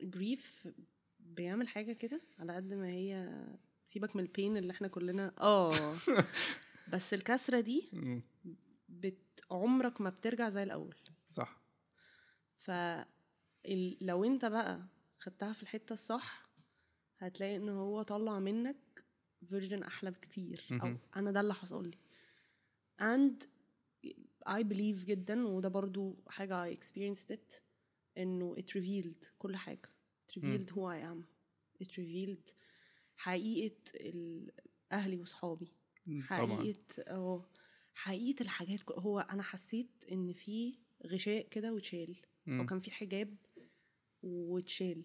grief بيعمل حاجة كده على قد ما هي سيبك من البين اللي احنا كلنا بس الكسرة دي عمرك ما بترجع زي الأول. صح. لو انت بقى خدتها في الحتة الصح هتلاقي ان هو طلع منك فيرجن احلى بكتير. او انا ده اللي حصل لي and I believe جدا، وده برضو حاجة I experienced it، انه it revealed كل حاجة. it revealed who I am. it revealed حقيقة أهلي وصحابي، حقيقة الحاجات. هو أنا حسيت إن في غشاء كده وتشال، أو كان في حجاب وتشال.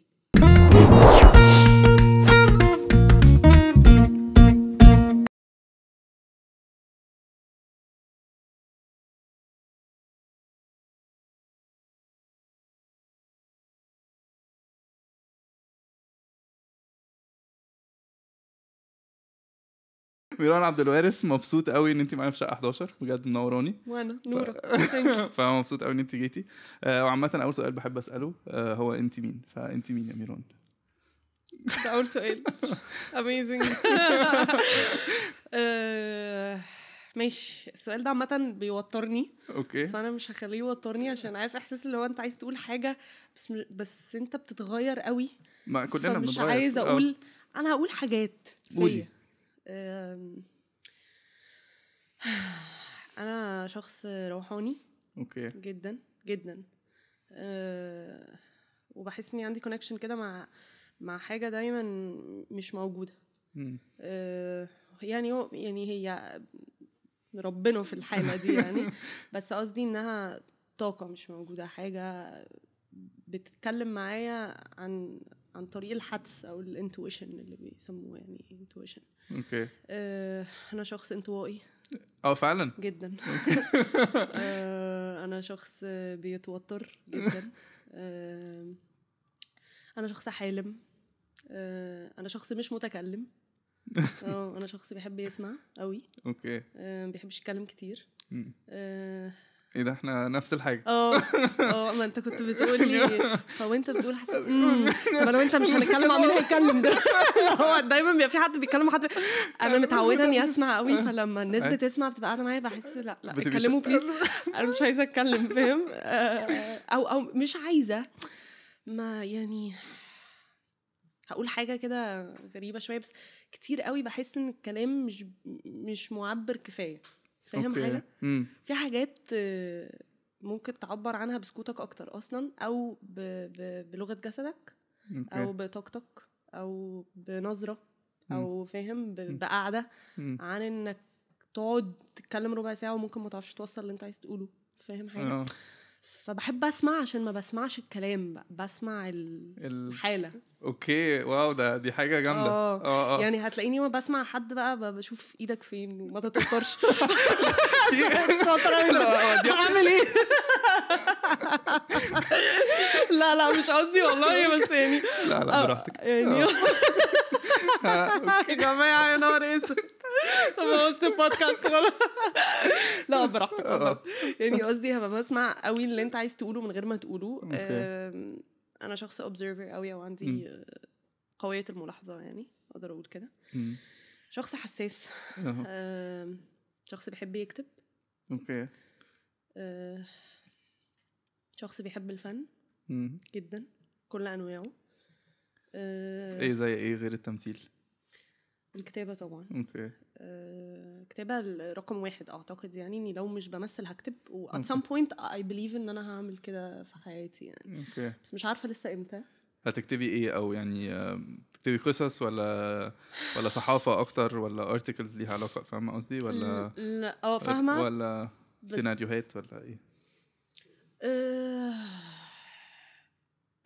ميران عبد الوارث، مبسوط قوي ان انت معايا في شقه 11 بجد، منوراني. وانا نورة فمبسوط قوي ان انت جيتي. وعامه اول سؤال بحب اساله هو انت مين؟ فانت مين يا ميران؟ ده اول سؤال amazing. ماشي. السؤال ده عامه بيوترني. اوكي. فانا مش هخليه يوترني عشان عارف احساس اللي هو انت عايز تقول حاجه بس انت بتتغير قوي. ما كلنا مش بنتغير. عايز اقول انا هقول حاجات فيا. انا شخص روحاني. اوكي. جدا جدا. وبحس اني عندي كونكشن كده مع حاجه دايما مش موجوده. يعني هي ربنا في الحاله دي يعني. بس قصدي انها طاقه مش موجوده، حاجه بتتكلم معايا عن طريق الحدس او الانتويشن اللي بيسموه، يعني انتويشن. اوكي. انا شخص انطوائي. فعلا جدا. انا شخص بيتوتر جدا. انا شخص حالم. انا شخص مش متكلم. انا شخص بيحب يسمع قوي. اوكي. بيحبش يتكلم كتير. ايه ده، احنا نفس الحاجه. ما انت كنت بتقولي فوانت بتقول حسيت طب انا وانت مش هنتكلم، عمين هيتكلم ده. هو دايما بيبقى في حد بيتكلم حد. انا متعوده اني اسمع قوي، فلما الناس بتسمع بتبقى قاعده معايا بحس لا اتكلموا بليز، انا مش عايزه اتكلم، فاهم؟ او مش عايزه، ما يعني هقول حاجه كده غريبه شويه، بس كتير قوي بحس ان الكلام مش معبر كفايه، فاهم؟ حاجه في حاجات ممكن تعبر عنها بسكوتك اكتر اصلا، او بلغه جسدك، او بطاقتك، او بنظره، او فاهم بقعده، عن انك تقعد تتكلم ربع ساعه وممكن ما تعرفش توصل اللي انت عايز تقوله، فاهم حاجه؟ فبحب اسمع عشان ما بسمعش الكلام بقى، بسمع الحاله. اوكي. واو، دي حاجه جامده. يعني هتلاقيني ما بسمع حد بقى بشوف ايدك فين وما تتوترش. هعمل ايه؟ لا مش قصدي والله، بس يعني لا براحتك يعني. يا جماعه يا نهار اسود، بوظت البودكاست غلط. لا براحتك والله. يعني قصدي هبقى بسمع قوي اللي انت عايز تقوله من غير ما تقوله. انا شخص observer قوي، او عندي قوية الملاحظة، يعني اقدر اقول كده. شخص حساس. شخص بيحب يكتب. اوكي. شخص بيحب الفن جدا، كل انواعه. ايه زي ايه غير التمثيل؟ الكتابة طبعا. اوكي. كتابة رقم 1 اعتقد، يعني اني لو مش بمثل هكتب، و at some point I believe ان انا هعمل كده في حياتي يعني. اوكي. بس مش عارفة لسه امتى. هتكتبي ايه؟ او يعني تكتبي قصص ولا صحافة اكتر، ولا articles ليها علاقة، فاهمة قصدي؟ ولا لا فاهمة، ولا سيناريوهات ولا ايه؟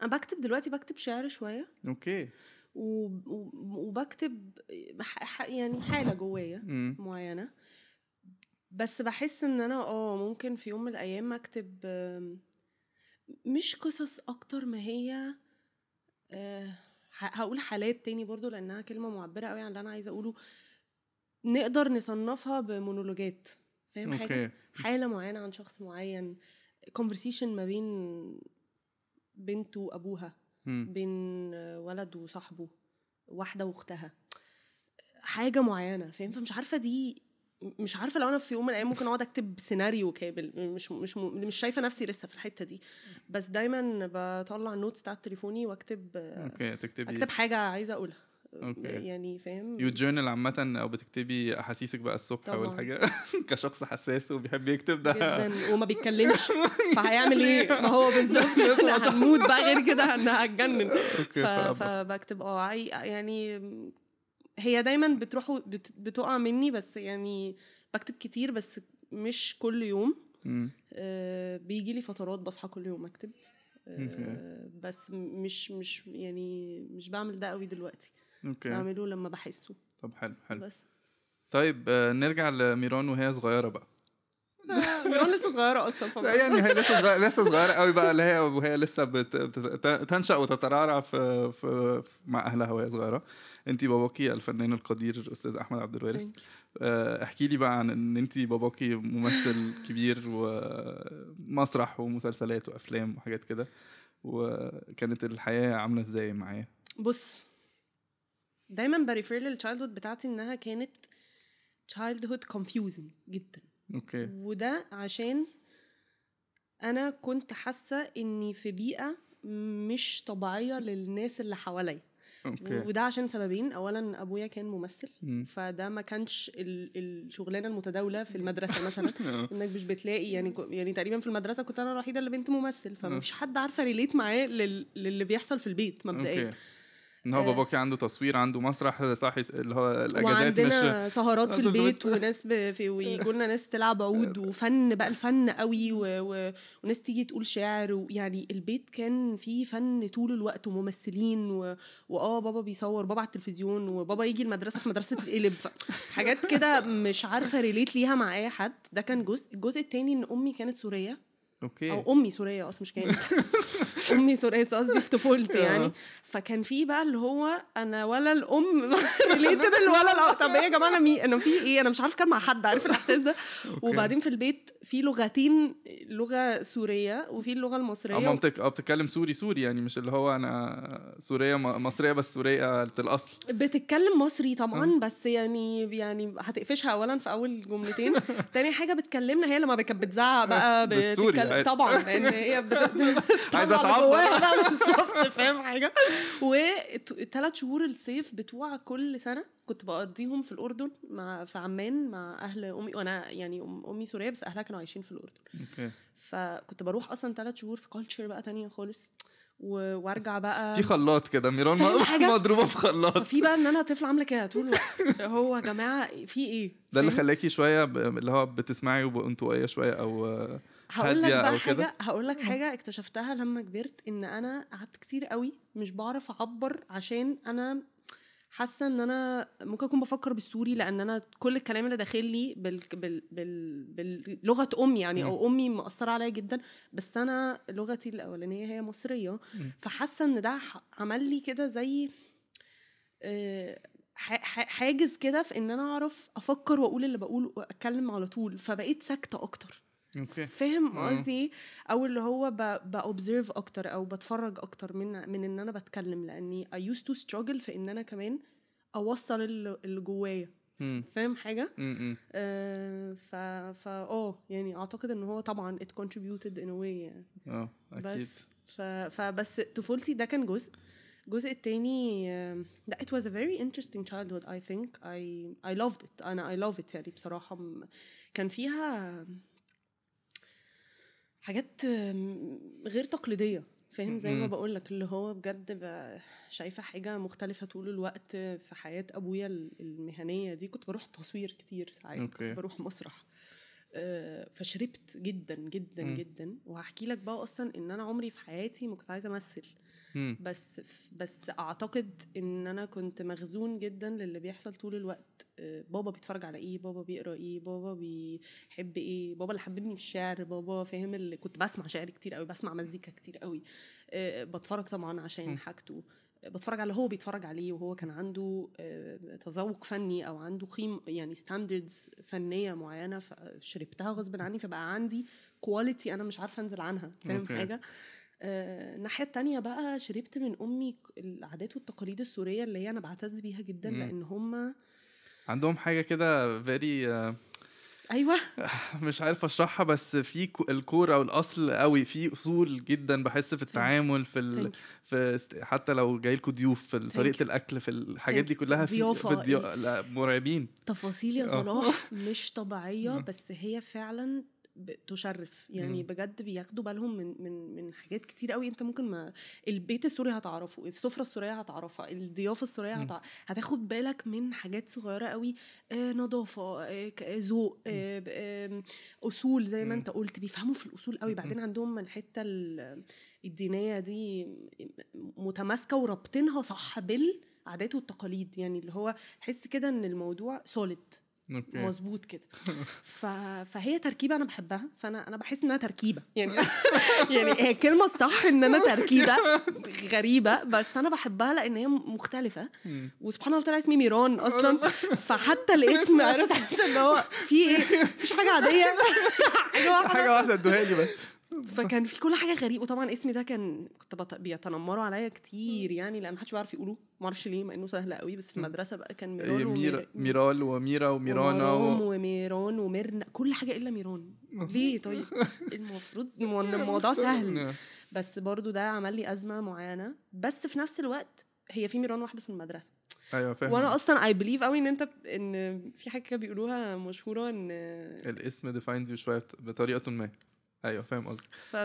انا بكتب دلوقتي، بكتب شعر شوية. اوكي. وبكتب يعني حالة جوايا معينة. بس بحس ان انا ممكن في يوم من الايام اكتب مش قصص اكتر ما هي هقول حالات تاني برضو، لانها كلمة معبرة قوي عن اللي انا عايزة اقوله. نقدر نصنفها بمونولوجات، فاهم؟ حاجة حالة معينة عن شخص معين، conversation ما بين بنت وابوها، بين ولد وصاحبه، واحده واختها، حاجه معينه فاهم. فمش عارفه دي، مش عارفه لو انا في يوم من الايام ممكن اقعد اكتب سيناريو كامل، مش شايفه نفسي لسه في الحته دي، بس دايما بطلع النوتس بتاعت تليفوني واكتب اكتب حاجه عايزه اقولها. يعني فاهم، يو جورنال عامه، او بتكتبي احاسيسك بقى الصبح اول حاجه كشخص حساس وبيحب يكتب ده جدا وما بيتكلمش فهيعمل ايه؟ ما هو بالظبط احنا هنموت بقى غير كده، انا هتجنن. فبكتب يعني هي دايما بتقع مني، بس يعني بكتب كتير بس مش كل يوم. بيجي لي فترات بصحى كل يوم اكتب، بس مش يعني مش بعمل ده قوي دلوقتي. بعمله لما بحسه. طب حلو بس طيب نرجع لميران وهي صغيره بقى. ميران لسه صغيره اصلا لا يعني هي لسه صغيره قوي بقى، اللي هي وهي لسه تنشأ وتترعرع في مع اهلها وهي صغيره. انتي باباكي الفنان القدير الاستاذ احمد عبد الوارث. احكي لي بقى عن ان انتي باباكي ممثل كبير ومسرح ومسلسلات وافلام وحاجات كده، وكانت الحياه عامله ازاي معاه؟ بص، دايما بريفير للتشايلدهود بتاعتي انها كانت childhood confusing جدا. وده عشان انا كنت حاسه اني في بيئه مش طبيعيه للناس اللي حواليا. وده عشان سببين. اولا ابويا كان ممثل، فده ما كانش الشغلانه المتداوله في المدرسه مثلا انك مش بتلاقي يعني تقريبا في المدرسه كنت انا الوحيده اللي بنت ممثل، فمفيش حد عارفه ريليت معاه للي بيحصل في البيت مبدئيا. ان هو باباكي عنده تصوير، عنده مسرح صح، اللي هو الاجازات، وعندنا سهرات في البيت وناس ويجوا لنا ناس تلعب عود وفن بقى، الفن قوي وناس تيجي تقول شعر، يعني البيت كان فيه فن طول الوقت وممثلين بابا بيصور، بابا على التلفزيون، وبابا يجي المدرسه في مدرسه القلب، حاجات كده مش عارفه ريليت ليها مع اي حد. ده كان الجزء التاني ان امي كانت سوريه. او امي سوريه اصلا، مش كانت امي سوريه قصدي في طفولتي يعني. فكان في بقى اللي هو انا ولا الام ريليتبل ولا طب ايه يا جماعه انا في ايه، انا مش عارفه اتكلم مع حد، عارف الاحساس ده. وبعدين في البيت في لغتين، لغه سوريه وفي اللغه المصريه. مامتك بتتكلم سوري يعني، مش اللي هو انا سوريه مصريه بس سوريه الاصل، بتتكلم مصري طبعا بس يعني هتقفشها اولا في اول جملتين. تاني حاجه بتكلمنا هي لما كانت بتزعق بقى بالسوري طبعا، لان هي عايزه تعبر بالظبط، فاهم حاجه. و3 شهور الصيف بتوع كل سنه كنت بقضيهم في الاردن في عمان مع اهل امي، وانا يعني امي سوريه بس اهلها كانوا عايشين في الاردن. فكنت بروح اصلا 3 شهور في كالتشر بقى تانية خالص، وارجع بقى في خلاط كده. ميران مضروبه في خلاط. ففي بقى ان انا طفل عامله كده طول الوقت. هو يا جماعه في ايه ده اللي خلاكي شويه اللي هو بتسمعي وانطوائيه شويه او هاديه او كده؟ هقول لك حاجه اكتشفتها لما كبرت، ان انا قعدت كتير قوي مش بعرف اعبر، عشان انا حاسه ان انا ممكن اكون بفكر بالسوري، لان انا كل الكلام اللي داخل لي باللغه امي يعني، او امي مأثره عليا جدا، بس انا لغتي الاولانيه هي مصريه. فحاسه ان ده عمل لي كده زي حاجز كده في ان انا اعرف افكر واقول اللي بقوله واتكلم على طول، فبقيت ساكته اكتر. فاهم قصدي؟ او اللي هو بأوبزيرف اكتر او بتفرج اكتر من ان انا بتكلم، لاني I used to struggle في ان انا كمان اوصل اللي جوايا. فاهم حاجه؟ يعني اعتقد ان هو طبعا it contributed in a way يعني. اكيد. فبس طفولتي ده كان الجزء التاني لا it was a very interesting childhood. I think I loved it. I love it يعني بصراحة. كان فيها حاجات غير تقليدية، فاهم؟ زي ما بقولك اللي هو بجد شايفة حاجة مختلفة طول الوقت في حياة أبويا المهنية دي. كنت بروح تصوير كتير ساعات، كنت بروح مسرح، فشربت جدا جدا جدا. وهحكي لك بقى أصلا إن أنا عمري في حياتي ما كنت عايزة أمثل، بس اعتقد ان انا كنت مخزون جدا للي بيحصل طول الوقت. بابا بيتفرج على ايه، بابا بيقرا ايه، بابا بيحب ايه، بابا اللي حببني في الشعر، بابا فاهم اللي كنت بسمع شعر كتير قوي، بسمع مزيكا كتير قوي، بتفرج طبعا عشان حاجته، بتفرج على هو بيتفرج عليه، وهو كان عنده تذوق فني او عنده قيم يعني ستاندردز فنيه معينه، فشربتها غصب عني، فبقى عندي كواليتي انا مش عارفه انزل عنها. فاهم حاجه؟ الناحيه التانية بقى شربت من امي العادات والتقاليد السوريه اللي هي انا بعتز بيها جدا لان هم عندهم حاجه كده very ايوه مش عارف اشرحها، بس في الكور او الاصل قوي، في اصول جدا بحس في التعامل في حتى لو جاي لكم ضيوف في طريقه الاكل في الحاجات دي كلها في لا مرعبين تفاصيل يا صلاح مش طبيعيه، بس هي فعلا تشرف يعني بجد بياخدوا بالهم من حاجات كتير قوي. انت ممكن ما البيت السوري هتعرفه، السفره السوريه هتعرفها، الضيافه السوريه هتاخد بالك من حاجات صغيره قوي، نظافه، ذوق، اصول زي ما انت قلت، بيفهموا في الاصول قوي. بعدين عندهم الحته الدينيه دي متماسكه وربطينها صح بالعادات والتقاليد، يعني اللي هو تحس كده ان الموضوع سوليد مظبوط كده. فهي تركيبه انا بحبها، فانا بحس انها تركيبه يعني يعني هي الكلمه الصح ان انا تركيبه غريبه، بس انا بحبها لان هي مختلفه. وسبحان الله طلع اسمي ميران اصلا، فحتى الاسم انا تحس ان هو في ايه، مفيش حاجه عاديه حاجه واحده ادوها لي بس. فكان في كل حاجه غريبه. وطبعا اسمي ده كنت بيتنمروا عليا كتير يعني، لان محدش بيعرف يقوله، ما اعرفش ليه مع انه سهل قوي، بس في المدرسه بقى كان ميرال وميرا وميرانا وميران وميرنا، كل حاجه الا ميران. ليه طيب؟ المفروض الموضوع سهل، بس برضو ده عمل لي ازمه معينه. بس في نفس الوقت هي في ميران واحده في المدرسه. ايوه فاهم. وانا اصلا اي بليف قوي ان انت ان في حاجه كده بيقولوها مشهوره ان الاسم ديفاينز يو شويه بطريقه ما. ايوه فاهم قصدك.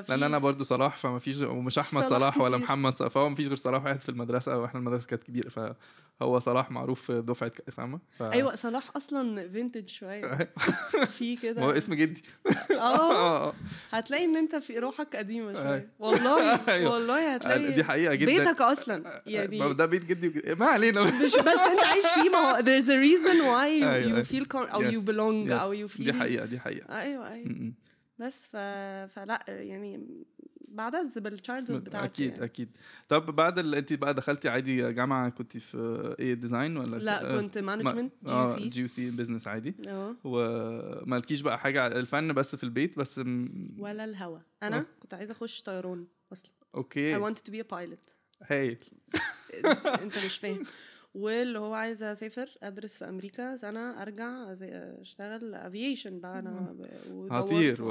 لان انا برضو صلاح، فما فيش، ومش احمد صلاح ولا محمد صلاح، فهو ما فيش غير صلاح واحد في المدرسه، واحنا المدرسه كانت كبيره، فهو صلاح معروف في دفعه فاهمه. ايوه صلاح اصلا فينتج شويه في كده، هو اسم جدي. هتلاقي ان انت في روحك قديمه شويه والله. والله هتلاقي دي حقيقه جدا، بيتك اصلا يعني ده بيت جدي ما علينا، مش بس انت عايش فيه، ما هو there's a reason why you feel او you belong او you feel. دي حقيقه. ايوه بس فلا يعني بعدز بالتشايلدهود بتاعتي اكيد يعني. اكيد. طب بعد انت بقى دخلتي عادي جامعه، كنت في ايه، ديزاين ولا لا كنت مانجمنت جي سي بزنس عادي. ومالكيش بقى حاجه على الفن بس في البيت بس ولا الهوا. انا كنت عايزه اخش طيران اصلا. اوكي I wanted to be a pilot. هايل. انت مش فاهم. واللي هو عايزه اسافر ادرس في امريكا سنه، ارجع اشتغل افييشن بقى انا هطير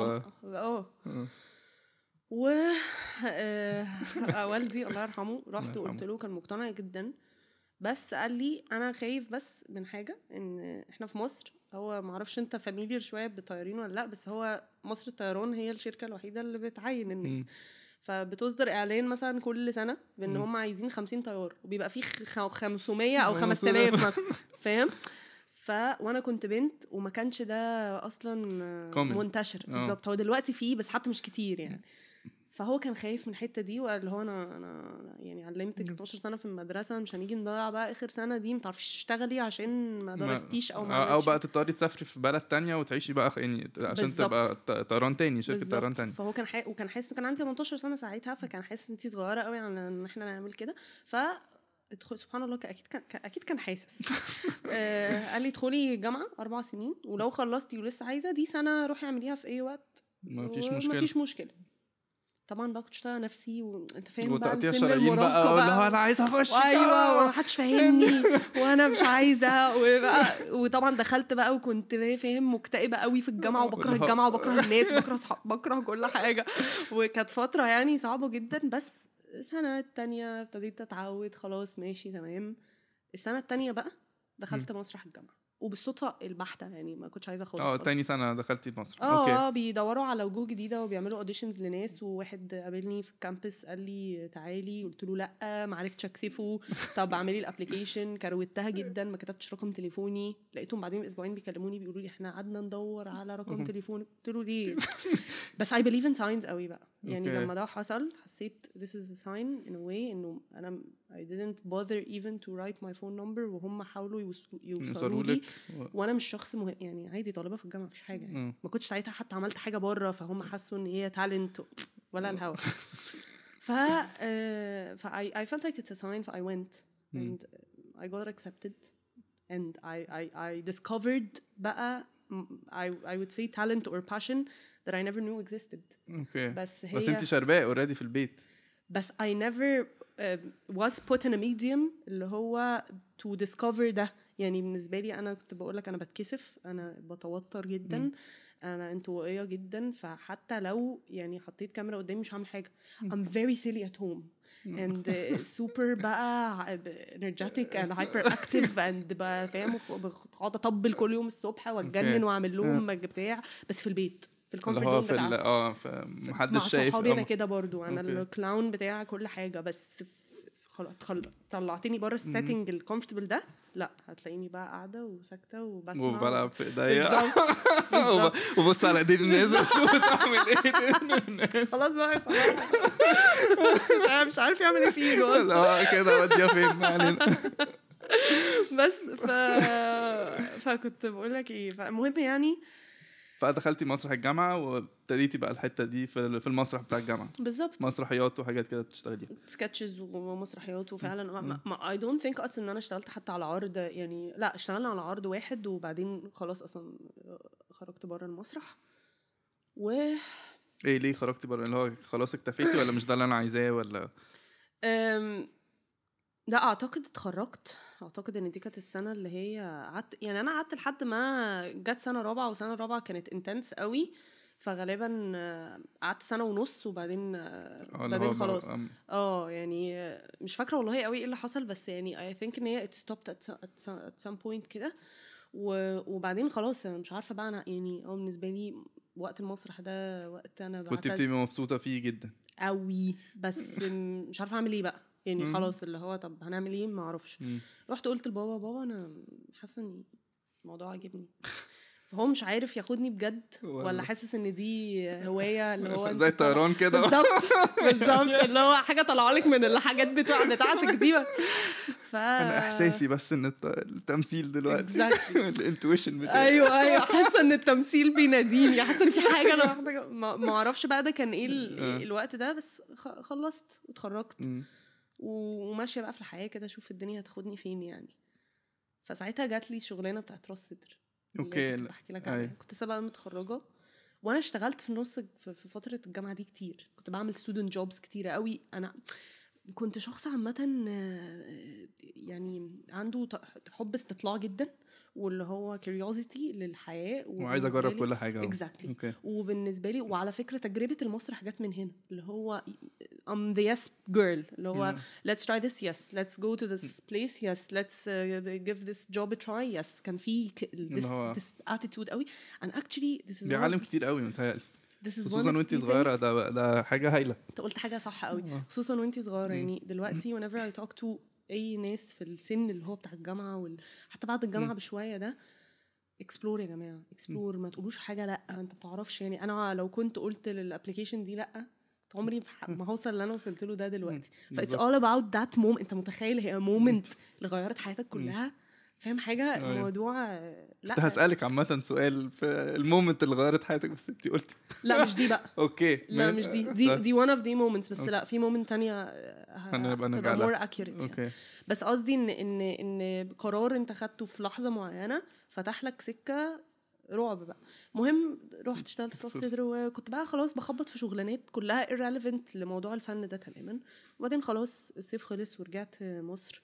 والدي الله يرحمه رحت وقلت له، كان مقتنع جدا، بس قال لي انا خايف بس من حاجه، ان احنا في مصر، هو معرفش انت فاميليير شويه بالطيارين ولا لا، بس هو مصر الطيران هي الشركه الوحيده اللي بتعين الناس. فبتصدر اعلان مثلا كل سنه بان هم عايزين 50 طيار، وبيبقى فيه 500 او 5000 مثلا، فاهم؟ وانا كنت بنت وما كانش ده اصلا منتشر بالظبط. هو دلوقتي فيه بس حتى مش كتير يعني. فهو كان خايف من الحته دي، وقال له انا يعني علمتك 12 سنه في المدرسه، مش هنيجي نضيع بقى اخر سنه دي ما تعرفيش تشتغلي عشان ما درستيش او بقى تضطري تسافري في بلد تانية وتعيشي بقى يعني عشان بالزبط. تبقى طيران تاني، شركه طيران تاني. فهو كان وكان حاسس، كان عندي 18 سنه ساعتها، فكان حاسس انتي صغيره قوي على ان احنا نعمل كده. سبحان الله اكيد كان حاسس. قال لي ادخلي جامعه 4 سنين، ولو خلصتي ولسه عايزه دي سنه روحي اعمليها في اي وقت، ما فيش مشكله. طبعا بقى كنت اشتغل نفسي وانت فاهم بقى وتقطيع شرايين بقى، اللي هو انا عايزه اخش. ايوه وما حدش فاهمني وانا مش عايزه وطبعا دخلت بقى وكنت فاهم مكتئبه قوي في الجامعه، وبكره الجامعه وبكره الناس وبكره اصحاب، بكره كل حاجه، وكانت فتره يعني صعبه جدا. بس السنه التانية ابتديت اتعود، خلاص ماشي تمام. السنه التانية بقى دخلت مسرح الجامعه، وبالصدفه البحته يعني، ما كنتش عايزه خالص. تاني سنه دخلتي مصر. اوكي. بيدوروا على وجوه جديده وبيعملوا اوديشنز لناس، وواحد قابلني في الكامبس قال لي تعالي، قلت له لا ما عرفتش اكسفه. طب اعملي الابلكيشن، كروتها جدا، ما كتبتش رقم تليفوني، لقيتهم بعدين باسبوعين بيكلموني بيقولوا لي احنا قعدنا ندور على رقم تليفونك. قلت له ليه؟ بس I believe in signs قوي بقى يعني. لما ده حصل حسيت this is a sign in a way انه انا I didn't bother even to write my phone number، وهم حاولوا يوصلوا لي، وانا مش شخص مهم يعني، عادي طالبه في الجامعه مفيش حاجه يعني. ما كنتش ساعتها حتى عملت حاجه بره، فهم حسوا ان هي تالنت ولا الهوا. I felt like it's a sign, I went and I got accepted and I discovered بقى I would say talent or passion that I never knew existed. اوكي. بس بس انت شرباء اوريدي في البيت. بس I never was put in a medium اللي هو to discover ده. يعني بالنسبة لي أنا كنت بقولك أنا بتكسف، أنا بتوتر جدا، أنا انطوائية جدا، فحتى لو يعني حطيت كاميرا قدامي مش هعمل حاجة. I'm very silly at home and super بقى energetic and hyperactive and بقى فاهم بقعد أطبل كل يوم الصبح واتجنن وأعمل لهم بتاع، بس في البيت في الكونفورت زون بتاعتي. محدش شايف. مع صحابي كده برضو انا الكلاون بتاع كل حاجه، بس طلعتني بره السيتنج الكومفورتبل ده، لا هتلاقيني بقى قاعده وساكته وبسمع وبلعب في ايديا وبص على ايدين الناس وشوف بتعمل ايه. خلاص بقى مش عارف يعمل ايه فيه كده وديها فين يعني. بس فكنت بقول لك ايه، فالمهم يعني فدخلتي مسرح الجامعة وابتديتي بقى الحتة دي في المسرح بتاع الجامعة. بالظبط. مسرحيات وحاجات كده بتشتغليها، سكتشز ومسرحيات. وفعلا I don't think اصلا ان انا اشتغلت حتى على عرض، يعني لا اشتغلنا على عرض واحد وبعدين خلاص اصلا خرجت بره المسرح. ايه ليه خرجتي بره؟ اللي هو خلاص اكتفيتي ولا مش ده اللي انا عايزاه ولا؟ لا اعتقد اتخرجت، اعتقد ان دي كانت السنه اللي هي قعدت، يعني انا قعدت لحد ما جت سنه رابعه، وسنه رابعه كانت انتنس قوي، فغالبا قعدت سنه ونص وبعدين خلاص يعني مش فاكره والله قوي ايه اللي حصل، بس يعني I think ان هي it stopped at some point كده. وبعدين خلاص انا مش عارفه بقى، انا يعني بالنسبه لي وقت المسرح ده وقت انا كنت بتبقي مبسوطه فيه جدا قوي، بس مش عارفه اعمل ايه بقى يعني. خلاص اللي هو طب هنعمل ايه ما اعرفش. رحت قلت لبابا انا حاسه ان الموضوع عجبني، فهو مش عارف ياخدني بجد ولا حاسس ان دي هوايه اللي هو زي الطيران كده. بالظبط اللي هو حاجه طالعه لك من الحاجات بتاعتك دي. انا احساسي بس ان التمثيل دلوقتي الانتويشن بتاعي. ايوه حاسه ان التمثيل بيناديني، حاسه ان في حاجه انا محتاجه، ما اعرفش بقى ده كان ايه الوقت ده، بس خلصت واتخرجت وماشيه بقى في الحياه كده، اشوف الدنيا هتاخدني فين يعني. فساعتها جات لي شغلانه بتاعت راس صدر. اوكي بحكي لك عليها. كنت سبقا متخرجه وانا اشتغلت في النص في فتره الجامعه دي كتير، كنت بعمل ستودنت جوبز كتيره قوي. انا كنت شخص عامه يعني عنده حب استطلاع جدا، واللي هو curiosity للحياه وعايز اجرب كل حاجه. exactly. وبالنسبه لي وعلى فكره تجربه المسرح جت من هنا، اللي هو I'm the yes girl، اللي هو let's try this, yes let's go to this place, yes let's give this job a try, yes. كان في this attitude قوي and actually this is بيعلم كتير قوي متهيألي، خصوصا وانت صغيره. ده حاجه هايله. انت قلت حاجه صح قوي، خصوصا وانت صغيره. يعني دلوقتي whenever I talk to اي ناس في السن اللي هو بتاع الجامعه حتى بعد الجامعه بشويه ده، اكسبلور يا جماعه، اكسبلور. ما تقولوش حاجه لا انت بتعرفش. يعني انا لو كنت قلت للابلكيشن دي لا، عمري ما هوصل اللي انا وصلت له ده دلوقتي. فايتس all about that moment. انت متخيل هي مومنت اللي غيرت حياتك كلها، فاهم حاجه؟ الموضوع لا كنت هسألك عامه سؤال في المومنت اللي غيرت حياتك، بس انتي قلتي لا مش دي بقى. اوكي لا مش دي one of the moments، بس لا في مومنت تانية هتبقى more accurate يعني. بس قصدي ان قرار انت خدته في لحظه معينه فتح لك سكه رعب بقى. مهم رحت اشتغلت في راس صدر، وكنت بقى خلاص بخبط في شغلانات كلها irrelevant لموضوع الفن ده تماما. وبعدين خلاص الصيف خلص ورجعت مصر،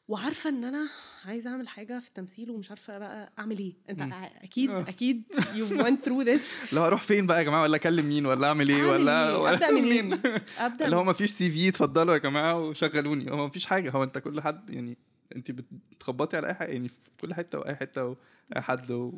وعارفه ان انا عايزه اعمل حاجه في التمثيل ومش عارفه بقى اعمل ايه. انت اكيد you went through this. لا اروح فين بقى يا جماعه، ولا اكلم مين، ولا اعمل ايه، ولا ابدا منين؟ اللي هو ما فيش CV اتفضلوا يا جماعه وشغلوني. هو ما فيش حاجه، هو انت كل حد يعني انت بتخبطي على اي حاجه يعني، في كل حته واي حته واي حد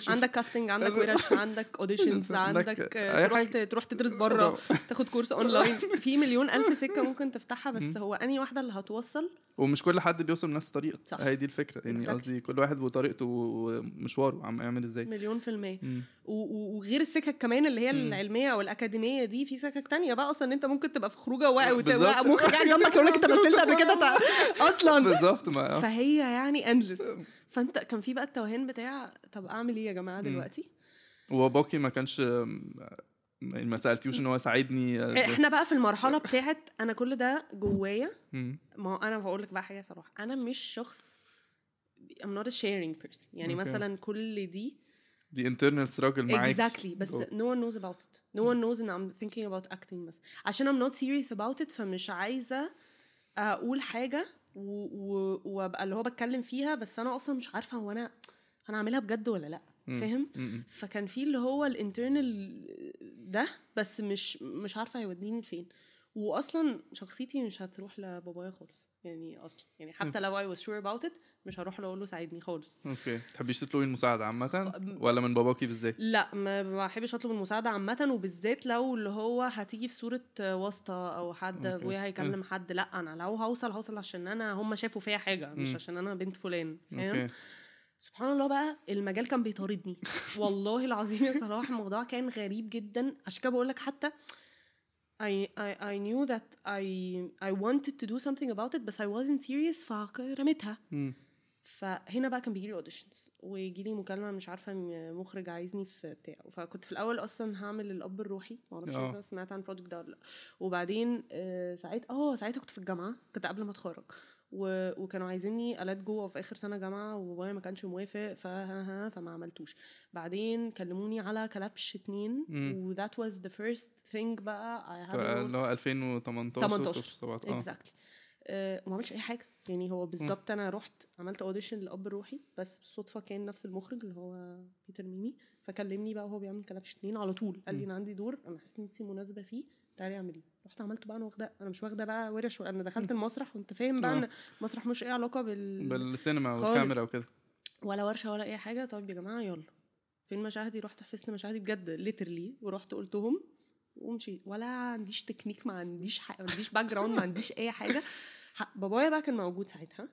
عندك كاستنج، عندك ورش، عندك اوديشنز، عندك تروح تدرس بره، تاخد كورس اونلاين، في مليون الف سكه ممكن تفتحها. بس هو انهي واحده اللي هتوصل؟ ومش كل حد بيوصل بنفس الطريقه. هي دي الفكره يعني. قصدي كل واحد بطريقته ومشواره عم يعمل ازاي. مليون في المية. وغير السكك كمان اللي هي العلميه او الاكاديميه دي، في سكك تانية بقى اصلا. انت ممكن تبقى في خروجه مخك قاعد جنبك يقول لك انت مثلت قبل كده اصلا. بالظبط. فهي يعني اندلس. فانت كان في بقى التوهان بتاع طب اعمل ايه يا جماعه دلوقتي؟ وباقي ما كانش ما سالتيوش ان هو ساعدني؟ احنا بقى في المرحله بتاعت انا كل ده جوايا. ما انا بقول لك بقى حاجه صراحه، انا مش شخص I'm not a sharing person يعني. مثلا كل دي the internal struggle معاك exactly بس no one knows about it no one knows ان I'm thinking about acting بس عشان I'm not serious about it فمش عايزة اقول حاجة وابقى اللي هو بتكلم فيها بس انا اصلا مش عارفة هو انا اعملها بجد ولا لا فاهم فكان في اللي هو الانترنال ده بس مش عارفة هيوديني لفين واصلا شخصيتي مش هتروح لبابايا خالص يعني اصلا يعني حتى لو I was sure about it مش هروح له اقول له ساعدني خالص. اوكي تحبيش تطلبي المساعده عامه ولا من باباكي بالذات؟ لا ما بحبش اطلب المساعده عامه وبالذات لو اللي هو هتيجي في صوره واسطه او حد ابويا هيكلم حد لا انا لو هوصل عشان انا هم شافوا فيها حاجه مش عشان انا بنت فلان فاهم. سبحان الله بقى المجال كان بيطاردني والله العظيم يا صلاح الموضوع كان غريب جدا عشان كده بقول لك حتى I knew that I wanted to do something about it but I wasn't serious فرميتها. فهنا بقى كان بيجيلي auditions ويجيلي مكالمة مش عارفة ان مخرج عايزني في بتاع فكنت في الأول أصلا هعمل الأب الروحي معرفش إذا سمعت عن البروجكت ده ولا لا. وبعدين ساعتها كنت في الجامعة كنت قبل ما اتخرج وكانوا عايزيني ألات جوه في آخر سنة جامعة وبابايا ما كانش موافق فما عملتوش. بعدين كلموني على كلبش 2 و that was the first thing بقى اللي هو 2018 exactly. وما عملتش اي حاجه يعني هو بالظبط انا رحت عملت اوديشن للاب الروحي بس بالصدفه كان نفس المخرج اللي هو بيتر ميمي فكلمني بقى وهو بيعمل كلبش 2 على طول قال لي انا عندي دور انا حاسه ان انت مناسبه فيه تعالي اعمليه. رحت عملته بقى انا مش واخده بقى ورش انا دخلت المسرح وانت فاهم بقى ان المسرح مش اي علاقه بالسينما والكاميرا وكده ولا ورشه ولا اي حاجه. طيب يا جماعه يلا فين مشاهدي رحت حفظت مشاهدي بجد ليترلي ورحت قلتهم ومشي ولا عنديش تكنيك ما عنديش ما عنديش باك جراوند ما عنديش اي حاجه. بابايا بقى كان موجود ساعتها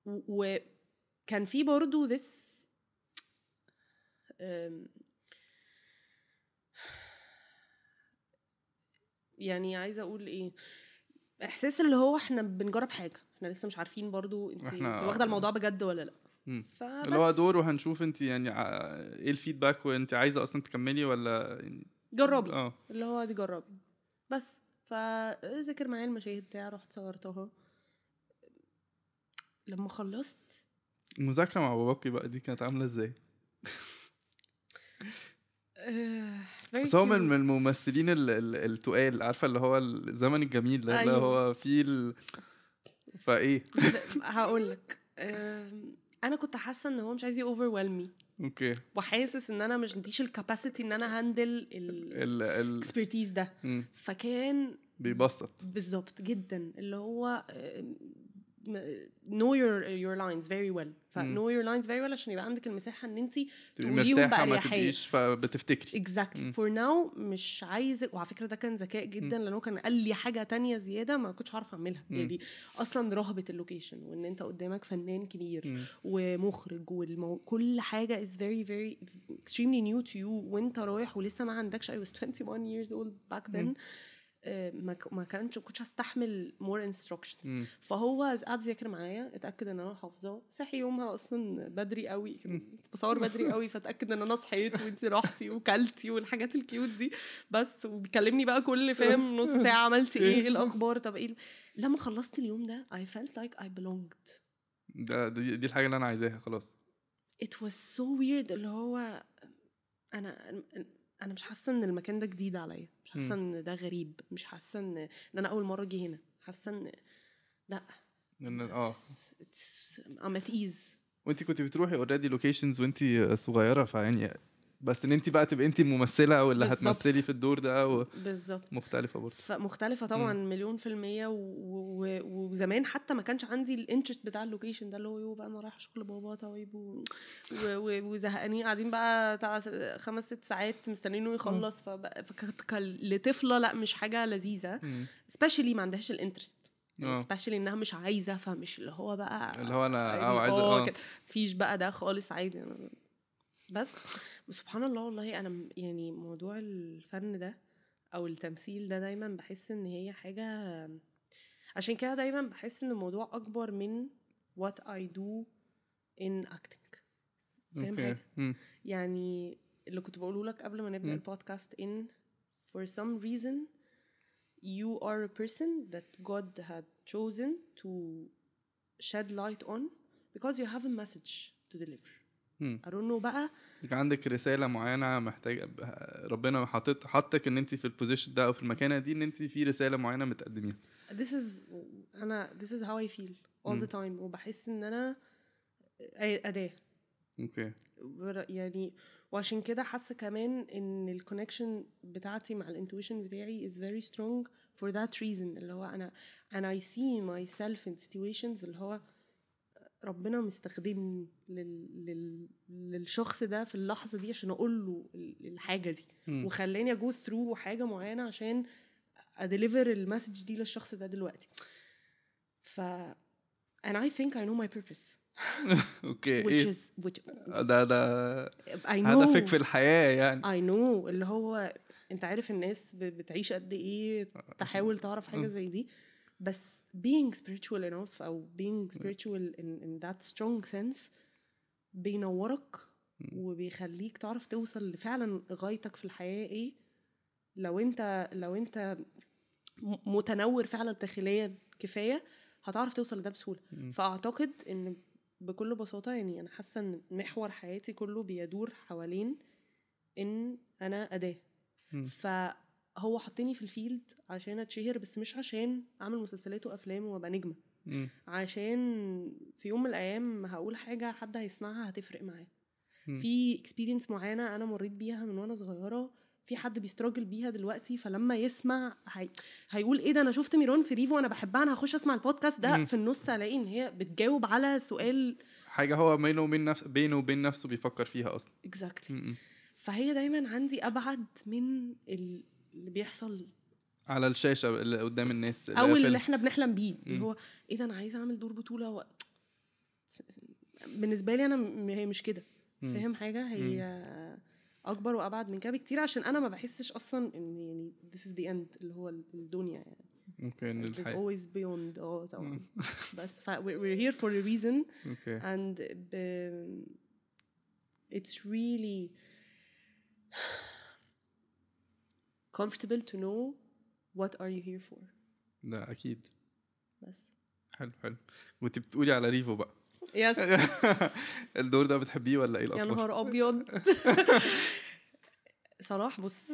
وكان في برضو this يعني عايزه اقول ايه احساس اللي هو احنا بنجرب حاجه احنا لسه مش عارفين برضو انت واخده الموضوع بجد ولا لا اللي هو دور وهنشوف انت يعني ايه الفيدباك وانت عايزه اصلا تكملي ولا يعني جربي اللي هو دي جربي بس فذاكر معايا المشاهد بتاعي رحت صورتها. لما خلصت المذاكره مع باباكي بقى دي كانت عامله ازاي؟ بس هو من الممثلين التقال عارفه اللي هو الزمن الجميل ده اللي هو فيه فايه هقول لك انا كنت حاسه ان هو مش عايز overwhelm me اوكي وحاسس ان انا مش عنديش الكاباسيتي ان انا هاندل الاكسبرتيز ده فكان بيبسط بالظبط جدا اللي هو know your lines very well know your lines very well عشان يبقى عندك المساحة ان انتي تقوليهم بأريحية فبتفتكري exactly for now مش عايزة. وعلى فكرة ده كان ذكاء جدا لأنه كان قال لي حاجة تانية زيادة ما كنتش عارفة أعملها يعني أصلا رهبة اللوكيشن وان انت قدامك فنان كبير ومخرج كل حاجة is very very extremely new to you وانت رايح ولسه ما عندكش I was 21 years old back then ما كنتش هستحمل more instructions فهو قعد يذاكر معايا اتاكد ان انا حافظاه صحي يومها اصلا بدري قوي بصور بدري قوي فاتاكد ان انا صحيت وانتي رحتي وكلتي والحاجات الكيوت دي بس وبيكلمني بقى كل فاهم نص ساعه عملتي ايه الاخبار طب ايه. لما خلصت اليوم ده I felt like I belonged دي الحاجه اللي انا عايزاها خلاص. it was so weird اللي هو انا مش حاسه ان المكان ده جديد عليا مش حاسه ان ده غريب مش حاسه ان انا اول مره اجي هنا حاسه ان لا I'm at ease. وانت كنت بتروحي اوريدي لوكيشنز وانت صغيره فيعني بس ان انت بقى تبقى انت الممثله ولا هتمثلي في الدور ده بالظبط مختلفه برضه مختلفه طبعا 100% وزمان حتى ما كانش عندي الانترست بتاع اللوكيشن ده اللي هو بقى انا رايح شغل بابا طيب وزهقانين قاعدين بقى 5-6 ساعات مستنينه يخلص فكانت لطفله لا مش حاجه لذيذه especially ما عندهاش الانترست especially انها مش عايزه فمش اللي هو بقى اللي هو انا عايزه فيش بقى ده خالص عادي بس سبحان الله والله انا يعني موضوع الفن ده او التمثيل ده دايما بحس ان هي حاجه عشان كده دايما بحس ان الموضوع اكبر من what I do in acting فاهم حاجه يعني اللي كنت بقوله لك قبل ما نبدا البودكاست in for some reason you are a person that God had chosen to shed light on because you have a message to deliver I don't know بقى. عندك رسالة معينة محتاج ربنا حطك ان انت في البوزيشن ده او في المكانة دي ان انت في رسالة معينة متقدميها. this is how I feel all the time. وبحس ان انا أداة. اوكي. يعني وعشان كده حاسة كمان ان الكونكشن بتاعتي مع الانتويشن بتاعي is very strong for that reason. اللي هو أنا I see myself in situations اللي هو ربنا مستخدمني للشخص ده في اللحظة دي عشان أقول له الحاجة دي وخلاني أجو through حاجة معينة عشان أديليفر المسج دي للشخص ده دلوقتي. and I think I know my purpose. اوكي. ده هدفك في الحياة يعني. I know اللي هو انت عارف الناس بتعيش قد ايه تحاول تعرف حاجة زي دي. بس being spiritual enough أو being spiritual in that strong sense بينورك وبيخليك تعرف توصل لفعلا غايتك في الحياة ايه. لو انت متنور فعلا داخليا كفاية هتعرف توصل لده بسهولة. فأعتقد ان بكل بساطة يعني أنا حاسة ان محور حياتي كله بيدور حوالين ان أنا أداة. فهو حطني في الفيلد عشان اتشهر بس مش عشان اعمل مسلسلات وافلام وابقى نجمه. عشان في يوم من الايام هقول حاجه حد هيسمعها هتفرق معاه. في اكسبيرينس معينه انا مريت بيها من وانا صغيره في حد بيستراجل بيها دلوقتي فلما يسمع هيقول ايه ده انا شفت ميرون في ريفو وانا بحبها انا هخش اسمع البودكاست ده. في النص الاقي ان هي بتجاوب على سؤال حاجه هو بينه وبين نفسه بيفكر فيها اصلا. exactly. فهي دايما عندي ابعد من اللي بيحصل على الشاشه اللي قدام الناس او اللي احنا بنحلم بيه اللي هو ايه ده انا عايزه اعمل دور بطوله بالنسبه لي انا هي مش كده. فاهم حاجه هي اكبر وابعد من كده بكتير عشان انا ما بحسش اصلا ان يعني this is the end اللي هو الدنيا يعني. ممكن it's always beyond طبعا. بس we're here for a reason. okay. and it's really comfortable to know what are you here for. ده اكيد. بس حلو. وانت بتقولي على ريفو بقى. يس. الدور ده بتحبيه ولا ايه الاطفال؟ يا نهار ابيض. صراحه بص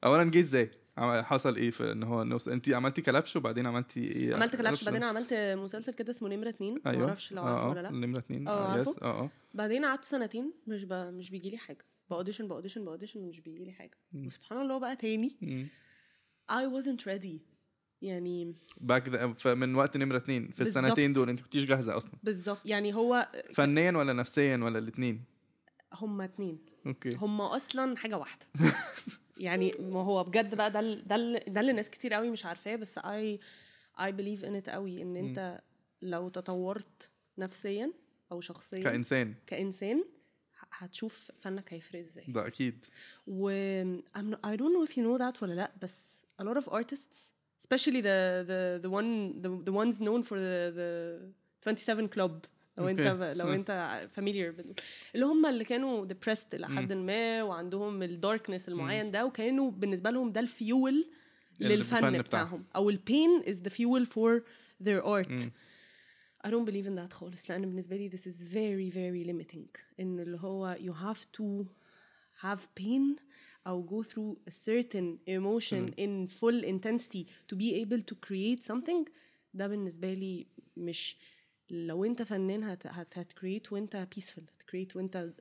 اولا جه ازاي حصل ايه في ان هو انت عملتي كلبش وبعدين عملتي ايه؟ عملت كلبش بعدين عملت مسلسل كده اسمه نمرة 2. أيوة. ما اعرفش لو عارفه ولا لا. نمرة 2 يس. بعدين قعدت سنتين مش بيجي لي حاجه باوديشن مش بيجي لي حاجه. وسبحان الله بقى تاني I wasn't ready يعني من وقت نمرة 2 في السنتين دول انت كنتيش جاهزة اصلا. بالظبط يعني هو فنيا ولا نفسيا ولا الاثنين؟ هما 2. اوكي. هما اصلا حاجة واحدة. يعني ما هو بجد بقى ده اللي ناس كتير قوي مش عارفاه بس I believe in it قوي ان انت لو تطورت نفسيا او شخصيا كإنسان هتشوف فنك هيفرق ازاي. ده اكيد. I don't know if you know that ولا لا بس a lot of artists especially the ones known for the 27 club لو انت familiar اللي هم اللي كانوا depressed لحد ما وعندهم الداركنس المعين ده وكانوا بالنسبه لهم ده الفيول للفن بتاعهم او البين is the fuel for their art. I don't believe in that خالص لأن بالنسبة لي this is very very limiting إن اللي هو you have to have pain أو go through a certain emotion in full intensity to be able to create something. ده بالنسبة لي مش لو أنت فنان هتcreate وأنت peaceful هتcreate وأنت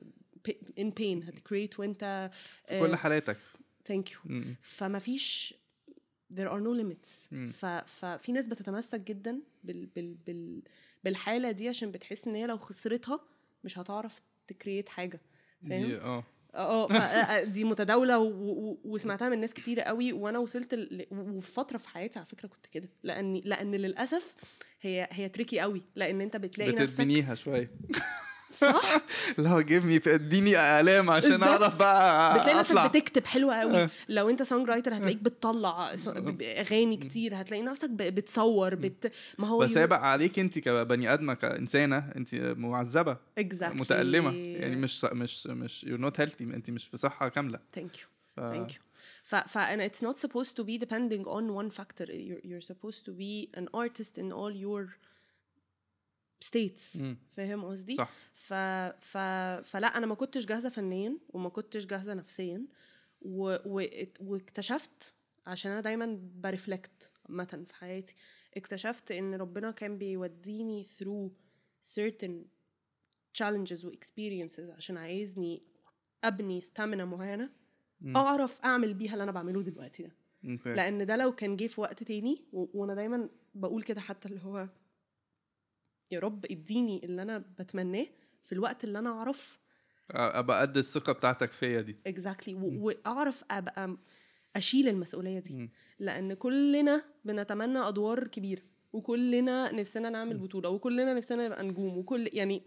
in pain هتcreate وأنت كل حالاتك. thank you. فما فيش there are no limits. ففي ناس بتتمسك جدا بالحالة دي عشان بتحس ان هي لو خسرتها مش هتعرف تكريت حاجة. فاهم؟ دي متداولة وسمعتها من ناس كتيرة قوي وانا وصلت وفي فترة في حياتي على فكرة كنت كده لان للأسف هي تريكي قوي لان انت بتلاقي نفسك بتبنيها شوية صح. لو جيبني اديني آلام عشان اعرف بقى بتلاقي نفسك بتكتب حلوة قوي. لو انت سونج رايتر هتلاقيك بتطلع اغاني كتير هتلاقي نفسك بتصور ما هو بس يبقى عليك انت كبني ادمه كانسانه انت معذبه متألمه يعني مش you're not healthy انت مش في صحه كامله. thank you and it's not supposed to be depending on one factor. You're supposed to be an artist in all your ستيتس فاهم قصدي صح. فلا انا ما كنتش جاهزه فنيا وما كنتش جاهزه نفسيا واكتشفت عشان انا دايما برفلكت مثلا في حياتي اكتشفت ان ربنا كان بيوديني through certain challenges و experiences عشان عايزني ابني stamina معينه اعرف اعمل بيها اللي انا بعمله دلوقتي ده. لان ده لو كان جه في وقت تاني وانا دايما بقول كده حتى اللي هو يا رب اديني اللي انا بتمناه في الوقت اللي انا اعرف ابقى قد الثقه بتاعتك فيا دي exactly واعرف ابقى اشيل المسؤوليه دي. لان كلنا بنتمنى ادوار كبيره وكلنا نفسنا نعمل بطوله وكلنا نفسنا نبقى نجوم وكل يعني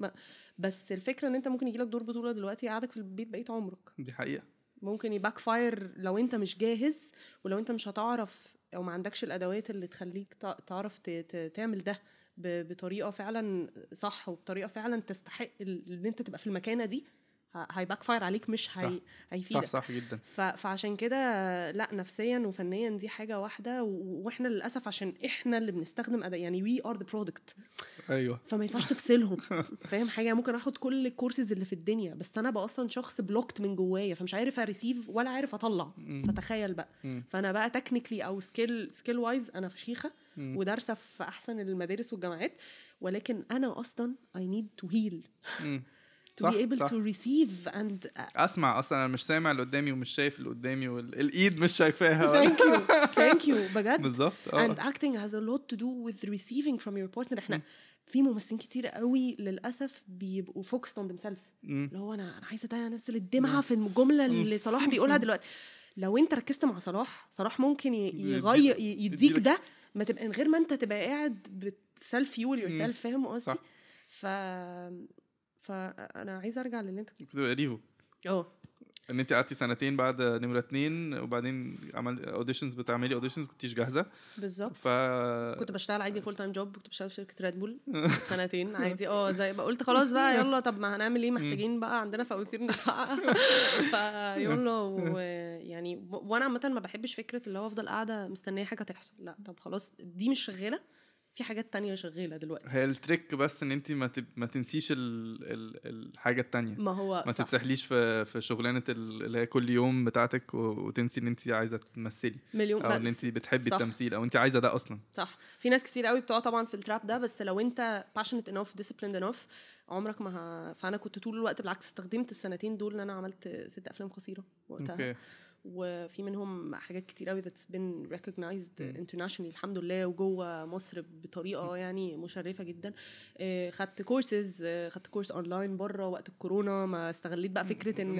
بس الفكره ان انت ممكن يجيلك دور بطوله دلوقتي قاعدك في البيت بقيت عمرك. دي حقيقه. ممكن يباك فاير لو انت مش جاهز ولو انت مش هتعرف او ما عندكش الادوات اللي تخليك تعرف تعمل ده بطريقه فعلا صح وبطريقه فعلا تستحق ان انت تبقى في المكانه دي. هيباك فاير عليك مش هيفيدك. صح جدا. فعشان كده لا نفسيا وفنيا دي حاجه واحده واحنا للاسف عشان احنا اللي بنستخدم يعني وي ار ذا برودكت. ايوه فما ينفعش تفصلهم. فاهم حاجه ممكن اخد كل الكورسز اللي في الدنيا بس انا بقى اصلا شخص بلوكت من جوايا فمش عارف اريسيف ولا عارف اطلع. فتخيل بقى فانا بقى تكنيكلي او سكيل وايز انا فشيخه ودارسه في احسن المدارس والجامعات ولكن انا اصلا I need to heal to be able to receive and اسمع. اصلا انا مش سامع اللي قدامي ومش شايف اللي قدامي والايد مش شايفاها. thank you بجد. بالظبط. and acting has a lot to do with receiving from your partner. احنا في ممثلين كتير قوي للاسف بيبقوا focused on themselves اللي هو انا عايزه انزل الدمعه في الجمله اللي صلاح بيقولها دلوقتي. لو انت ركزت مع صلاح ممكن يغير يديك ده ما تبقى من غير ما انت تبقى قاعد بتسلف يور يور سيلف. فاهم قصدي؟ فانا عايزه ارجع للي انت كنت ريفو ان انت قعدتي سنتين بعد نمرة 2 وبعدين عمل اوديشنز بتعملي اوديشنز كنتيش جاهزه بالظبط. كنت بشتغل عادي فول تايم جوب كنت بشتغل في شركه ريد بول سنتين عادي زي ما قلت خلاص بقى يلا طب ما هنعمل ايه محتاجين بقى عندنا فواتير ندفعها فيلا يعني وانا عامه ما بحبش فكره اللي هو افضل قاعده مستنيه حاجه تحصل. لا طب خلاص دي مش شغاله في حاجات تانية شغالة دلوقتي. هي التريك بس ان انت ما تنسيش الحاجة التانية. ما هو ما تتسحليش في شغلانة اللي هي كل يوم بتاعتك وتنسي ان انت عايزة تمثلي او ان انت بتحبي التمثيل او انت عايزة ده اصلا. صح. في ناس كتير قوي بتوع طبعا في التراب ده بس لو انت passionate enough disciplined enough عمرك ما فانا كنت طول الوقت بالعكس استخدمت السنتين دول ان انا عملت 6 أفلام قصيرة وقتها. وفي منهم حاجات كتير قوي that's been recognized internationally الحمد لله وجوه مصر بطريقه يعني مشرفه جدا. خدت كورس اونلاين بره وقت الكورونا ما استغليت بقى فكره ان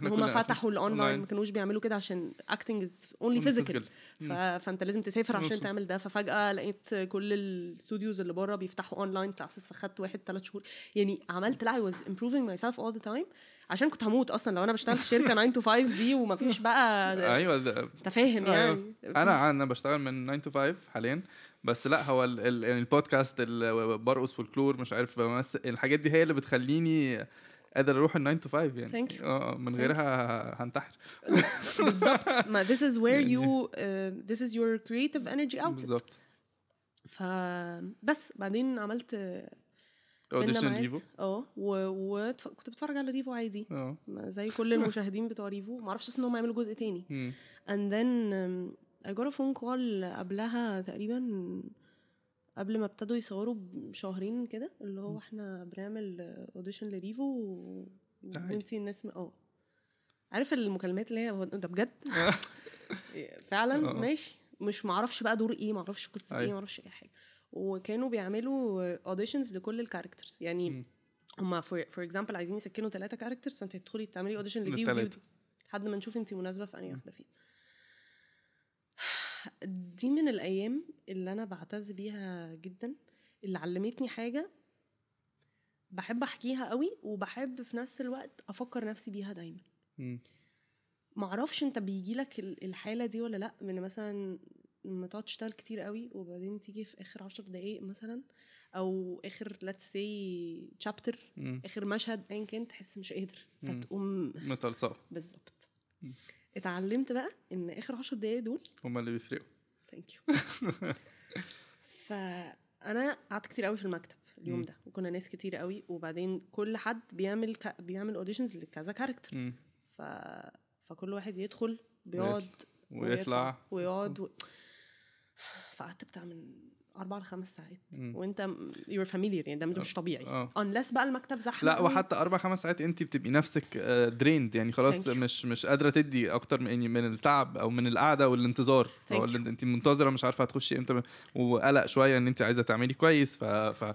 هم فتحوا الاونلاين ما كانوش بيعملوا كده عشان acting is only physical فانت لازم تسافر عشان تعمل ده. ففجاه لقيت كل الاستوديوز اللي بره بيفتحوا اونلاين كلاسز فخدت 3 شهور يعني عملت I was improving myself all the time عشان كنت هموت اصلا لو انا بشتغل في شركه 9 to 5 دي وما فيش بقى ايوه تفاهم يعني. انا بشتغل من 9 to 5 حاليا بس لا هو البودكاست اللي برقص فولكلور مش عارف بمثل الحاجات دي هي اللي بتخليني قادر اروح 9 to 5 يعني. من غيرها هنتحر. بالظبط. ما this is where you this is your creative energy outlet. بالظبط. فبس بعدين عملت اوديشن ريفو وكنت بتفرج على ريفو عادي زي كل المشاهدين بتوع ريفو ما اعرفش ان هم يعملوا جزء تاني. and then I got a phone call قبلها تقريبا قبل ما ابتدوا يصوروا بشهرين كده اللي هو احنا بنعمل اوديشن لريفو وانتي الناس عارف المكالمات اللي هي ده بجد فعلا ماشي مش معرفش بقى دور ايه معرفش قصة ايه معرفش اي حاجة. وكانوا بيعملوا اوديشنز لكل الكاركترز يعني هما for example عايزين يسكنوا 3 كاركترز فانت تدخلي تعملي اوديشن لدي ودي لحد ما نشوف انت مناسبة في انهي واحدة فيهم. دي من الايام اللي انا بعتز بيها جدا اللي علمتني حاجة بحب احكيها قوي وبحب في نفس الوقت افكر نفسي بيها دايما. معرفش انت بيجيلك الحالة دي ولا لا من مثلا لما تقعد تشتغل كتير قوي وبعدين تيجي في اخر 10 دقايق مثلا او اخر let's say chapter اخر مشهد ايا كان تحس مش قادر فتقوم متلصق. بالظبط. اتعلمت بقى ان اخر 10 دقايق دول هما اللي بيفرقوا. ثانك يو. فانا قعدت كتير قوي في المكتب اليوم ده، وكنا ناس كتير قوي، وبعدين كل حد بيعمل اوديشنز لكذا كاركتر. فكل واحد يدخل بيقعد ويطلع ويقعد فقعدت بتاع من 4 ل 5 ساعات وانت you're familiar يعني ده مش طبيعي unless بقى المكتب زحمه. لا وحتى 4-5 ساعات انت بتبقي نفسك دريند يعني خلاص مش قادره تدي اكتر من التعب او من القعده والانتظار. انت منتظره مش عارفه هتخشي امتى وقلق شويه ان انت عايزه تعملي كويس. ف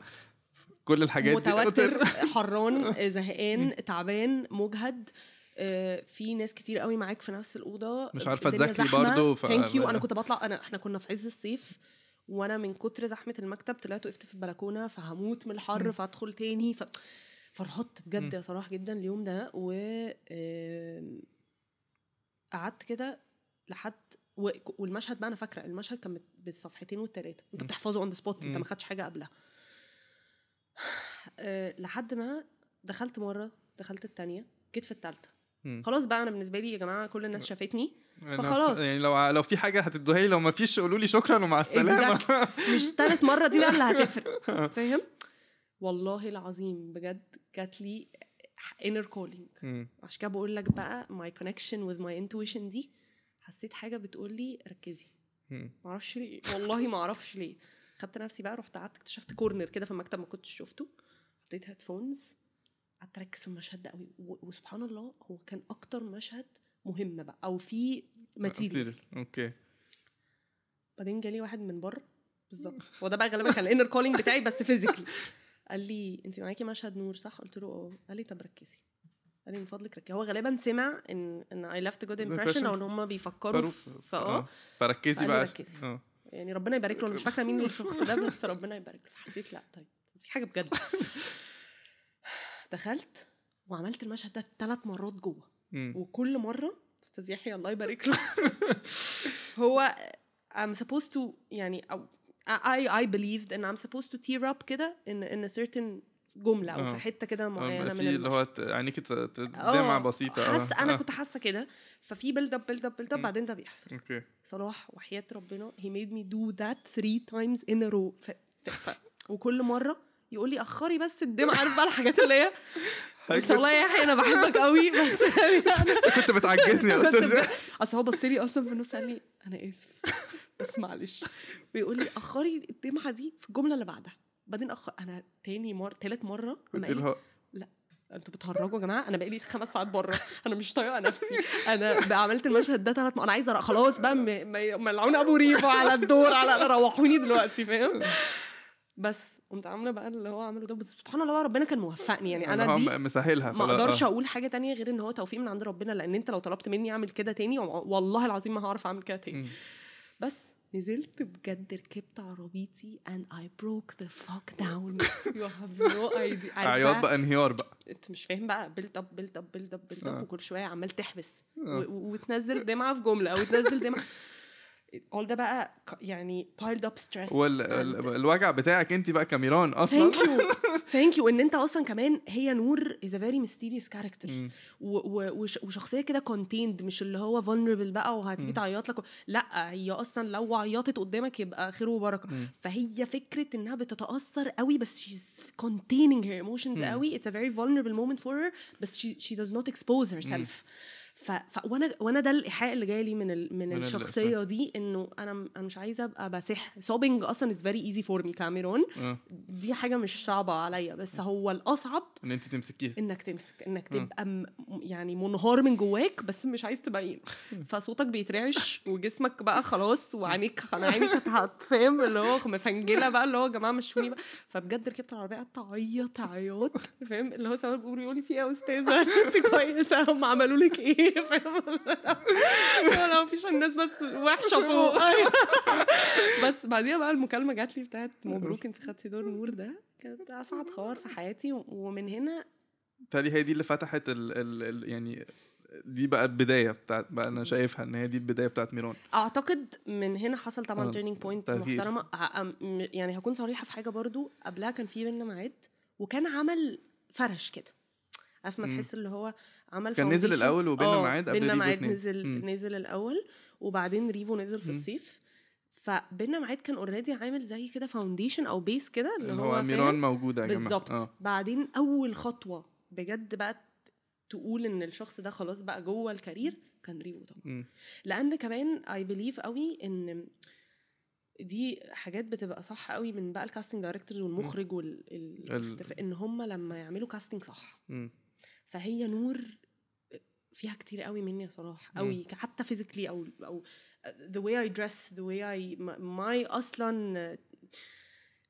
كل الحاجات دي متوتر حران زهقان تعبان مجهد. في ناس كتير قوي معاك في نفس الأوضة مش عارفة تذاكري برضو. ثانك يو. أنا كنت بطلع احنا كنا في عز الصيف وانا من كتر زحمه المكتب طلعت وقفت في البلكونه فهموت من الحر فادخل تاني فرهطت بجد يا صراحه جدا اليوم ده. و قعدت كده لحد والمشهد بقى انا فاكره المشهد كان بالصفحتين والثلاثه انت بتحفظه اون ذا سبوت انت ما خدتش حاجه قبلها. لحد ما دخلت مره دخلت الثانيه جيت في الثالثه خلاص بقى انا بالنسبه لي يا جماعه كل الناس شافتني فخلاص يعني لو في حاجه هتدوها لي لو ما فيش قولوا لي شكرا ومع السلامه. مش ثالث مره دي بقى اللي هتفرق فاهم. والله العظيم بجد جات لي inner calling. عشان كده بقول لك بقى my connection with my intuition دي حسيت حاجه بتقول لي ركزي. ما اعرفش ليه والله ما اعرفش ليه. خدت نفسي بقى رحت قعدت اكتشفت كورنر كده في المكتب ما كنتش شفته حطيت هيدفونز قعدت اركز في المشهد ده قوي وسبحان الله هو كان اكتر مشهد مهم بقى او في ماتيريال. اوكي. بعدين جالي واحد من بره بالظبط وده بقى غالبا كان الانر كولينج بتاعي بس فيزيكلي قال لي انت معاكي مشهد نور صح؟ قلت له قال لي طب ركزي. قال لي من فضلك ركزي. هو غالبا سمع ان I left a good impression او ان هم بيفكروا فركزي بقى يعني ربنا يبارك له. مش فاكره مين الشخص ده بس ربنا يبارك له. فحسيت لا طيب في حاجه بجد. دخلت وعملت المشهد ده 3 مرات جوه وكل مره استاذ يحيى الله يبارك له هو I'm supposed to يعني أو I believed ان I'm supposed to tear up كده in a certain جمله او في حته كده معينه من اللي هو عينيكي دمعه بسيطه. انا كنت حاسه كده ففي build up بعدين ده بيحصل. اوكي. صلاح وحياه ربنا he made me do that 3 times in a row وكل مره يقول لي اخري بس الدمعه. عارف بقى الحاجات اللي هي والله يا يحيى انا بحبك قوي بس كنت بتعجزني يا استاذ. اصل هو بص لي اصلا في النص قال لي انا اسف بس معلش بيقول لي اخري الدمعه دي في الجمله اللي بعدها. بعدين انا ثالث مره لا انتوا بتهرجوا يا جماعه. انا بقالي 5 ساعات بره انا مش طايقه نفسي. انا عملت المشهد ده 3 مرات. انا عايزه خلاص بقى ملعون ابو ريفو على الدور على روحوني دلوقتي فاهم. بس قمت عامله بقى اللي هو عمله ده. بس سبحان الله ربنا كان موفقني يعني انا دي مسهلها ما اقدرش اقول حاجه تانية غير ان هو توفيق من عند ربنا. لان انت لو طلبت مني اعمل كده تاني والله العظيم ما هعرف اعمل كده تاني. بس نزلت بجد ركبت عربيتي and I broke the fuck down. you have no idea. عياط بقى انهيار بقى. انت مش فاهم بقى build up وكل شويه عمال تحبس وتنزل دمعه في جمله او تنزل دمعه all ده بقى يعني piled up stress. الوجع بتاعك انت بقى كميران اصلا. thank you ان انت اصلا كمان هي نور is a very mysterious character وشخصيه كده contained مش اللي هو vulnerable بقى وهتيجي تعيط لك لا هي اصلا لو عيطت قدامك يبقى خير وبركه. فهي فكره انها بتتاثر قوي بس she's containing her emotions قوي. it's a very vulnerable moment for her بس she does not expose herself. وانا ده الايحاء اللي جاي لي من الشخصيه دي انه انا مش عايزه ابقى بسح. sobbing اصلا is very easy for me كاميرون. دي حاجه مش صعبه عليا بس هو الاصعب ان انت تمسكيها انك تبقى يعني منهار من جواك بس مش عايز تبين. فصوتك بيترعش وجسمك بقى خلاص وعينيك هتفهم اللي هو مفنجله بقى اللي هو يا جماعه مش فيني بقى. فبجد ركبت العربيه قعدت عيط فاهم اللي هو سواء بيقولوا لي فيها يا استاذه انت كويسه هم عملوا لك ايه فاهم. لا مفيش الناس بس وحشه فوق. بس بعديها بقى المكالمه جات لي بتاعت مبروك انت خدتي دور نور. ده كانت اسعد خبر في حياتي. ومن هنا تالي هي دي اللي فتحت يعني دي بقى البدايه بتاعت بقى انا شايفها ان هي دي البدايه بتاعت ميرون. اعتقد من هنا حصل طبعا turning point محترمه. يعني هكون صريحه في حاجه برضو قبلها كان في بينا ميعاد وكان عمل فرش كده عارف ما تحس اللي هو عمل كان نزل الاول وبيننا ميعاد قبل بيننا ميعاد نزل الاول وبعدين ريفو نزل في الصيف. فبينا معاد كان اوريدي عامل زي كده فاونديشن او بيس كده اللي هو ميران موجوده يا جماعه بالظبط. بعدين اول خطوه بجد بقى تقول ان الشخص ده خلاص بقى جوه الكارير كان ريفو طبعا. لان كمان اي بليف قوي ان دي حاجات بتبقى صح قوي من بقى الكاستنج دايركتورز والمخرج ان هم لما يعملوا كاستنج صح. فهي نور فيها كتير قوي مني صراحه قوي حتى فيزيكلي او the way I dress the way I my اصلا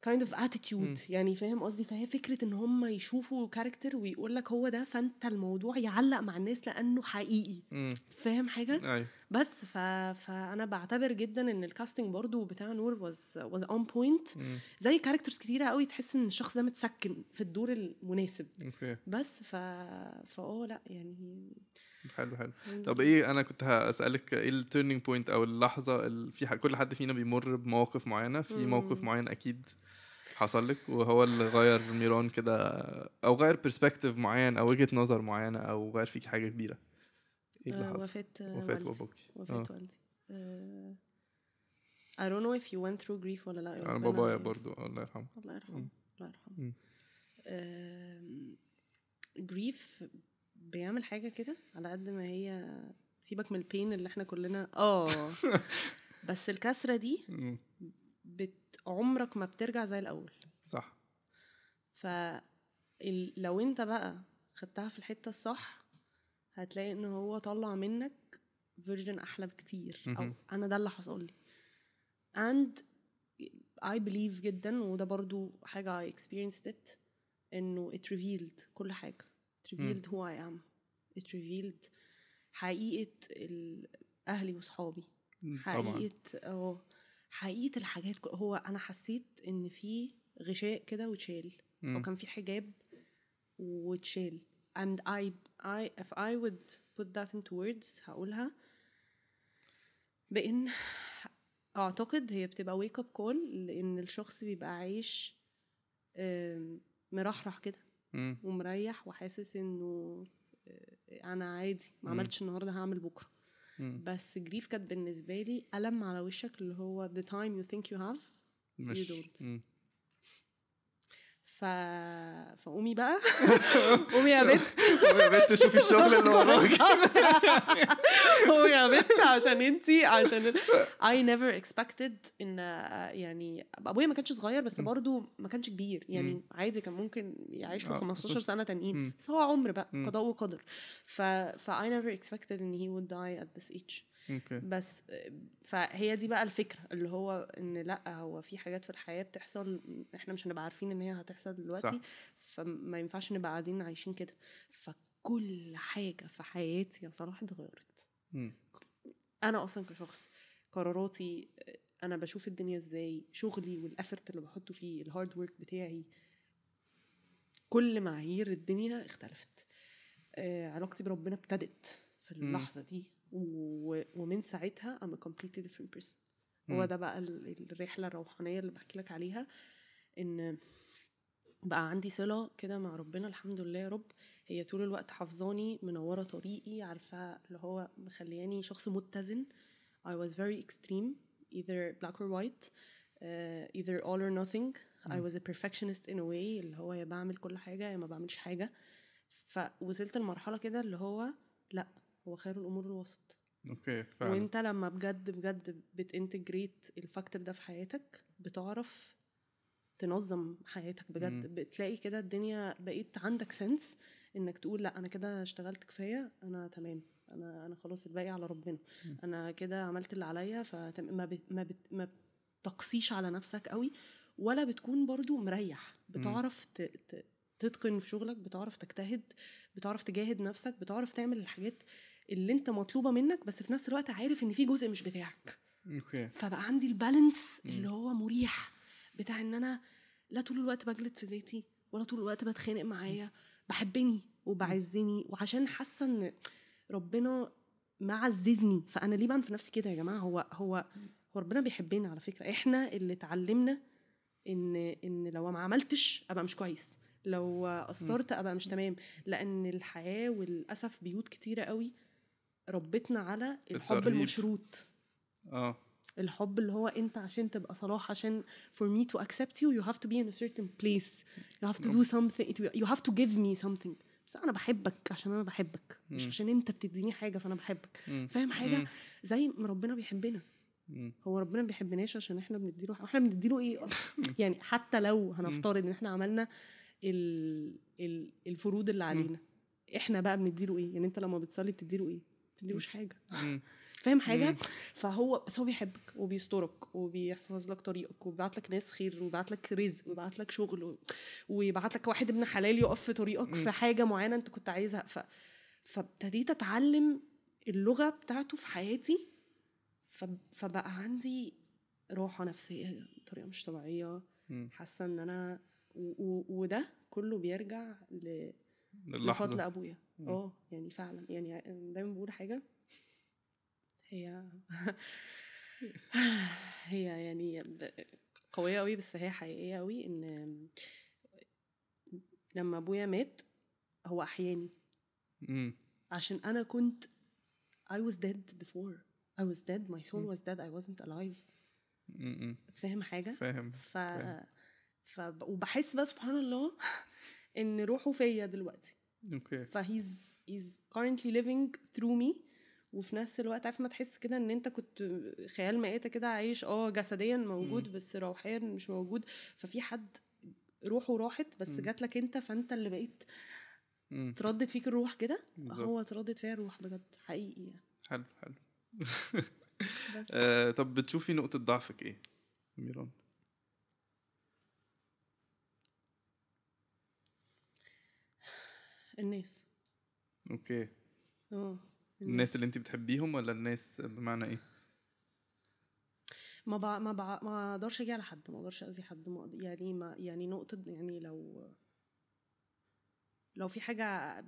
kind of attitude يعني فاهم قصدي. فهي فكره ان هم يشوفوا كاركتر ويقول لك هو ده فانت الموضوع يعلق مع الناس لانه حقيقي. فاهم حاجه بس فانا بعتبر جدا ان الكاستنج برضو بتاع نور was on point. زي كاركترز كتيره قوي تحس ان الشخص ده متسكن في الدور المناسب. بس لا يعني حلو. طب ايه انا كنت هسألك ايه التيرنينج بوينت او اللحظة في كل حد فينا بيمر بمواقف معينة في موقف معين اكيد حصل لك وهو اللي غير ميران كده او غير برسبكتيف معين او وجهة نظر معينة او غير فيك حاجة كبيرة؟ ايه اللي حصل؟ وفاة باباكي. وفاة والدي. I don't know if you went through grief ولا لا. انا بابايا برضو الله يرحمه. الله يرحمه. الله يرحمه. grief بيعمل حاجة كده على قد ما هي سيبك من البين اللي احنا كلنا بس الكسرة دي عمرك ما بترجع زي الأول. صح. لو انت بقى خدتها في الحتة الصح هتلاقي ان هو طلع منك فيرجن احلى بكتير. او انا ده اللي حصل لي and I believe جدا وده برضو حاجة I experienced it انه it revealed كل حاجة. it revealed who I am. it revealed حقيقة أهلي وصحابي. حقيقة الحاجات. هو أنا حسيت إن في غشاء كده وتشال أو كان في حجاب وتشال and if I would put that into words هقولها بإن أعتقد هي بتبقى wake up call لأن الشخص بيبقى عايش مرحرح كده ومريح وحاسس إنه أنا عادي ما عملتش النهاردة هعمل بكرة. بس جريف كانت بالنسبة لي ألم على وشك اللي هو the time you think you have you don't. فقومي بقى قومي يا بنت شوفي الشغل اللي وراك. قومي يا بنت عشان I never expected ان يعني ابويا ما كانش صغير بس برضو ما كانش كبير يعني عادي كان ممكن يعيش له 15 سنة تانيين بس هو عمر بقى قضاء وقدر. I never expected ان he would die at this age. بس فهي دي بقى الفكرة اللي هو ان لا هو في حاجات في الحياة بتحصل احنا مش هنبقى عارفين ان هي هتحصل دلوقتي. صح. فما ينفعش نبقى قاعدين عايشين كده. فكل حاجة في حياتي يا صلاح اتغيرت. انا اصلا كشخص قراراتي انا بشوف الدنيا ازاي شغلي والافرت اللي بحطه فيه الهارد ورك بتاعي كل معايير الدنيا اختلفت. علاقتي بربنا ابتدت في اللحظة دي ومن ساعتها I'm a completely different person. هو ده بقى الرحلة الروحانية اللي بحكي لك عليها ان بقى عندي صلة كده مع ربنا الحمد لله يا رب. هي طول الوقت حافظاني منورة طريقي عارفة اللي هو مخلياني شخص متزن. I was very extreme either black or white either all or nothing. I was a perfectionist in a way اللي هو يا بعمل كل حاجة يا ما بعملش حاجة. فوصلت المرحلة كده اللي هو لا هو خير الأمور الوسط. فعلا. وانت لما بجد بتintegrate الفاكتور ده في حياتك بتعرف تنظم حياتك بجد. بتلاقي كده الدنيا بقيت عندك سنس انك تقول لا انا كده اشتغلت كفاية انا تمام انا خلاص الباقي على ربنا. انا كده عملت اللي عليا ما بتقسيش على نفسك قوي ولا بتكون برضو مريح. بتعرف تتقن في شغلك بتعرف تجتهد بتعرف تجاهد نفسك بتعرف تعمل الحاجات اللي انت مطلوبة منك بس في نفس الوقت عارف ان في جزء مش بتاعك. فبقى عندي البالانس اللي هو مريح بتاع ان انا لا طول الوقت بجلد في ذاتي ولا طول الوقت بتخانق معايا بحبني وبعزني وعشان حاسة ان ربنا معززني. فانا ليه بعمل في نفسي كده يا جماعة؟ هو ربنا بيحبنا على فكرة. احنا اللي اتعلمنا ان لو ما عملتش ابقى مش كويس لو قصرت ابقى مش تمام. لان الحياة والاسف بيوت كتيرة قوي ربتنا على الحب المشروط. الحب اللي هو انت عشان تبقى صلاح، عشان for me to accept you you have to be in a certain place, you have to do something, you have to give me something. بس انا بحبك عشان انا بحبك، مش عشان انت بتديني حاجه فانا بحبك. فاهم حاجه؟ زي ما ربنا بيحبنا. هو ربنا بيحبناش عشان احنا بنديله، احنا بنديله ايه اصلا؟ يعني حتى لو هنفترض ان احنا عملنا الفروض اللي علينا، احنا بقى بنديله ايه؟ يعني انت لما بتصلي بتديله ايه؟ بتديلوش حاجه. فاهم حاجه؟ فهو بس هو بيحبك وبيسترك وبيحفظ لك طريقك وبيبعت لك ناس خير وبيبعت لك رزق وبيبعت لك شغل ويبعت لك واحد ابن حلال يقف في طريقك في حاجه معينه انت كنت عايزها. فابتديت اتعلم اللغه بتاعته في حياتي. فبقى عندي راحه نفسيه بطريقه مش طبيعيه. حاسه ان انا وده كله بيرجع لفضل ابويا. يعني فعلا، يعني دايما بقول حاجه هي يعني قويه قوي بس هي حقيقيه قوي، ان لما ابويا مات هو احياني عشان انا كنت I was dead before. I was dead, my soul was dead, I wasn't alive. فاهم حاجه؟ فاهم. وبحس بقى سبحان الله ان روحه فيا دلوقتي. اوكي. he's currently living through me. وفي نفس الوقت عارف ما تحس كده ان انت كنت خيال مائتة كده عايش جسديا موجود بس روحيا مش موجود. ففي حد روحه راحت بس جات لك انت، فانت اللي بقيت تردد فيك الروح كده. هو تردد فيها الروح بجد حقيقي يعني. حلو. طب بتشوفي نقطة ضعفك ايه ميران؟ الناس. اوكي. الناس اللي انت بتحبيهم ولا الناس بمعنى ايه؟ ما اقدرش اجي على حد، ما اقدرش اذي حد، يعني نقطة، يعني لو في حاجة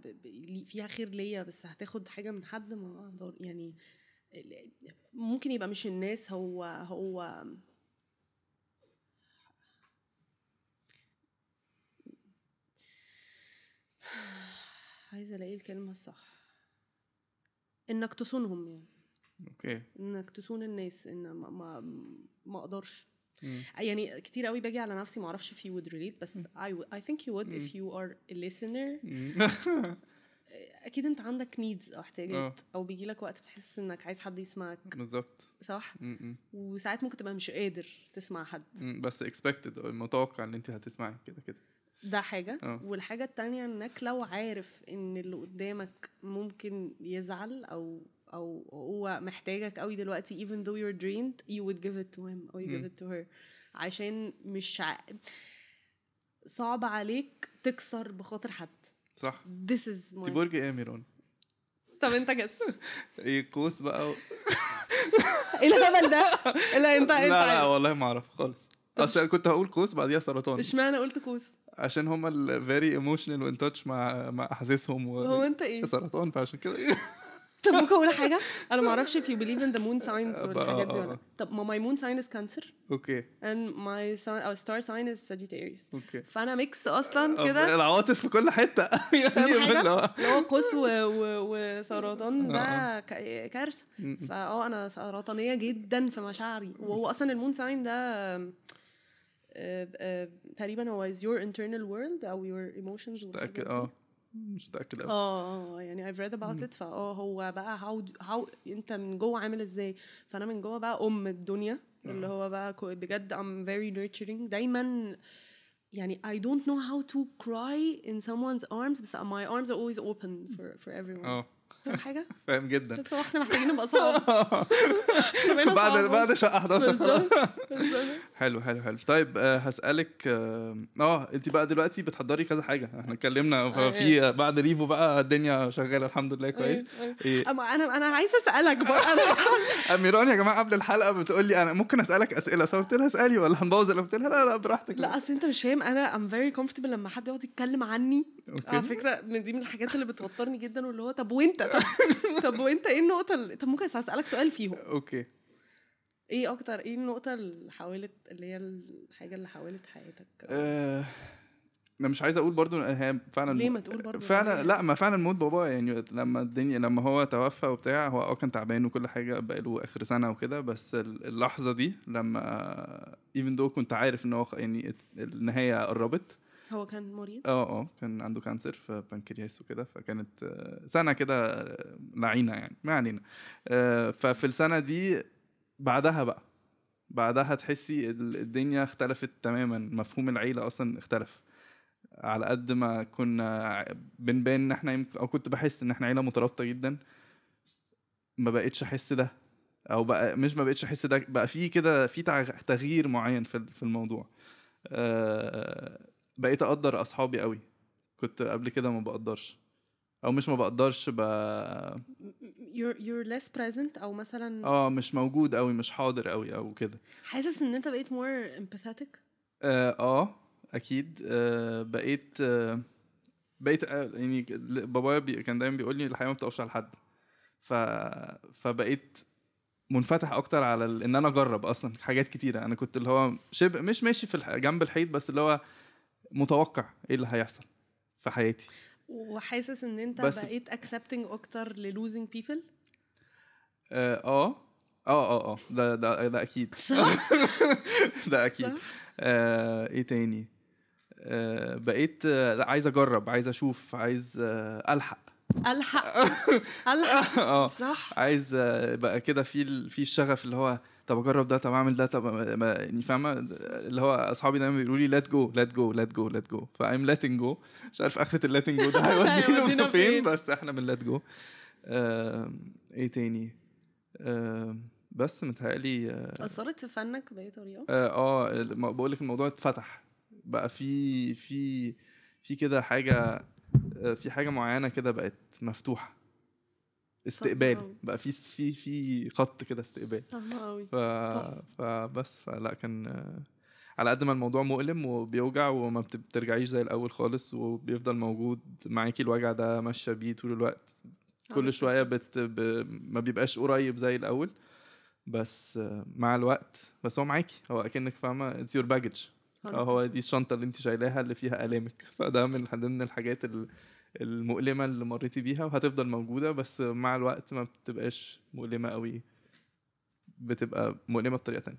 فيها خير ليا بس هتاخد حاجة من حد ما اقدر. يعني ممكن يبقى مش الناس، هو عايزة الاقي الكلمة الصح، انك تصونهم يعني. اوكي. انك تصون الناس، ان ما اقدرش. يعني كتير قوي باجي على نفسي، ما اعرفش if you would relate بس I think you would if you are a listener. اكيد انت عندك needs او احتياجات او بيجي لك وقت بتحس انك عايز حد يسمعك. بالظبط. صح. وساعات ممكن تبقى مش قادر تسمع حد بس expected او المتوقع ان انت هتسمعي كده. ده حاجة. والحاجة التانية انك لو عارف ان اللي قدامك ممكن يزعل او هو محتاجك قوي دلوقتي even though you're drained, you would give it to him or you give it to her. عشان مش صعب عليك تكسر بخاطر حد. صح. This is my... برج ايه ميرون؟ طب انت جس. ايه قوس بقى ايه الهبل ده؟ لا انت لا والله ما اعرف خالص. اصلا كنت هقول قوس بعديها سرطان. اشمعنى قلت قوس؟ عشان هم ال very emotional وان تاتش مع احاسيسهم هو انت ايه؟ سرطان، فعشان كده طب ممكن اقول حاجه؟ انا ما اعرفش if you believe in the moon signs والحاجات دي ولا. طب my moon sign is Cancer. اوكي. and my star sign is Sagittarius. اوكي. فانا ميكس اصلا كده، العواطف في كل حته. اللي هو قوس وسرطان ده كارثه. انا سرطانيه جدا في مشاعري. وهو اصلا المون ساين ده تقريبا هو is your internal world او your emotions. مش متأكد يعني I've read about it. هو بقى how انت من جوه عامل ازاي. فانا من جوه بقى الدنيا اللي هو بقى بجد I'm very nurturing دايما. يعني I don't know how to cry in someone's arms بس my arms are always open for everyone. فاهم حاجة؟ فاهم جدا. طب احنا محتاجين نبقى صعب. بعد شقة 11. حلو. طيب هسألك انت بقى دلوقتي بتحضري كذا حاجة. احنا اتكلمنا في بعد ريفو بقى الدنيا شغالة الحمد لله كويس. انا عايزة اسألك بقى. ميران يا جماعة قبل الحلقة بتقول لي انا ممكن اسألك اسئلة، قلت لها اسألي ولا هنبوظ؟ قلت لها لا براحتك. لا اصل انت مش فاهم، انا I'm very comfortable لما حد يقعد يتكلم عني. على فكرة دي من الحاجات اللي بتوترني جدا، واللي هو طب وانت ايه النقطة طب ممكن اسألك سؤال فيهم. اوكي. ايه النقطة اللي حاولت، اللي هي الحاجة اللي حاولت حياتك؟ انا مش عايز اقول برضو هي فعلا ليه ما تقول برضو فعلا لا ما فعلا موت بابا يعني لما هو توفى وبتاع هو كان تعبان وكل حاجه بقاله اخر سنه وكده بس اللحظه دي لما even though كنت عارف ان هو يعني النهايه قربت. هو كان مريض كان عنده كانسر في بنكرياس وكده فكانت سنه كده لعينه يعني ما علينا. ففي السنه دي بعدها تحسي الدنيا اختلفت تماما مفهوم العيله اصلا اختلف على قد ما كنا بنبان ان احنا او كنت بحس ان احنا عيله مترابطه جدا ما بقتش احس ده او بقى مش ما بقتش احس ده بقى في كده في تغيير معين في الموضوع. بقيت اقدر اصحابي قوي كنت قبل كده ما بقدرش او مش ما بقدرش you're less present او مثلا مش موجود قوي مش حاضر قوي او كده. حاسس ان انت بقيت more empathetic اكيد بقيت يعني بابايا كان دايما بيقول لي الحياه ما بتقفش على حد فبقيت منفتح اكتر على ان انا اجرب اصلا حاجات كتيره. انا كنت اللي هو شبه مش ماشي في جنب الحيط بس اللي هو متوقع ايه اللي هيحصل في حياتي وحاسس ان انت بقيت accepting اكتر losing people ده اكيد ده اكيد. ايه تاني بقيت عايز اجرب عايز اشوف عايز الحق صح عايز بقى كده في الشغف اللي هو طب اجرب ده طب اعمل ده طب يعني فاهمه اللي هو اصحابي دايما بيقولوا لي let go فايم letting go مش عارف اخره letting go ده هيودينا فين بس احنا من let go. ايه تاني بس متهيألي اثرت في فنك باي طريقه بقول لك الموضوع اتفتح بقى في كده حاجه في حاجه معينه كده بقت مفتوحه استقبال بقى في خط كده استقبال فبس فلا كان على قد ما الموضوع مؤلم وبيوجع وما بترجعيش زي الاول خالص وبيفضل موجود معاكي الوجع ده ماشيه بيه طول الوقت كل شويه ما بيبقاش قريب زي الاول بس مع الوقت بس هو معاكي هو اكنك فاهمه it's your baggage هو دي الشنطه اللي انت شايلاها اللي فيها آلامك فده من ضمن الحاجات المؤلمه اللي مريتي بيها وهتفضل موجوده بس مع الوقت ما بتبقاش مؤلمه قوي بتبقى مؤلمه بطريقه تانية.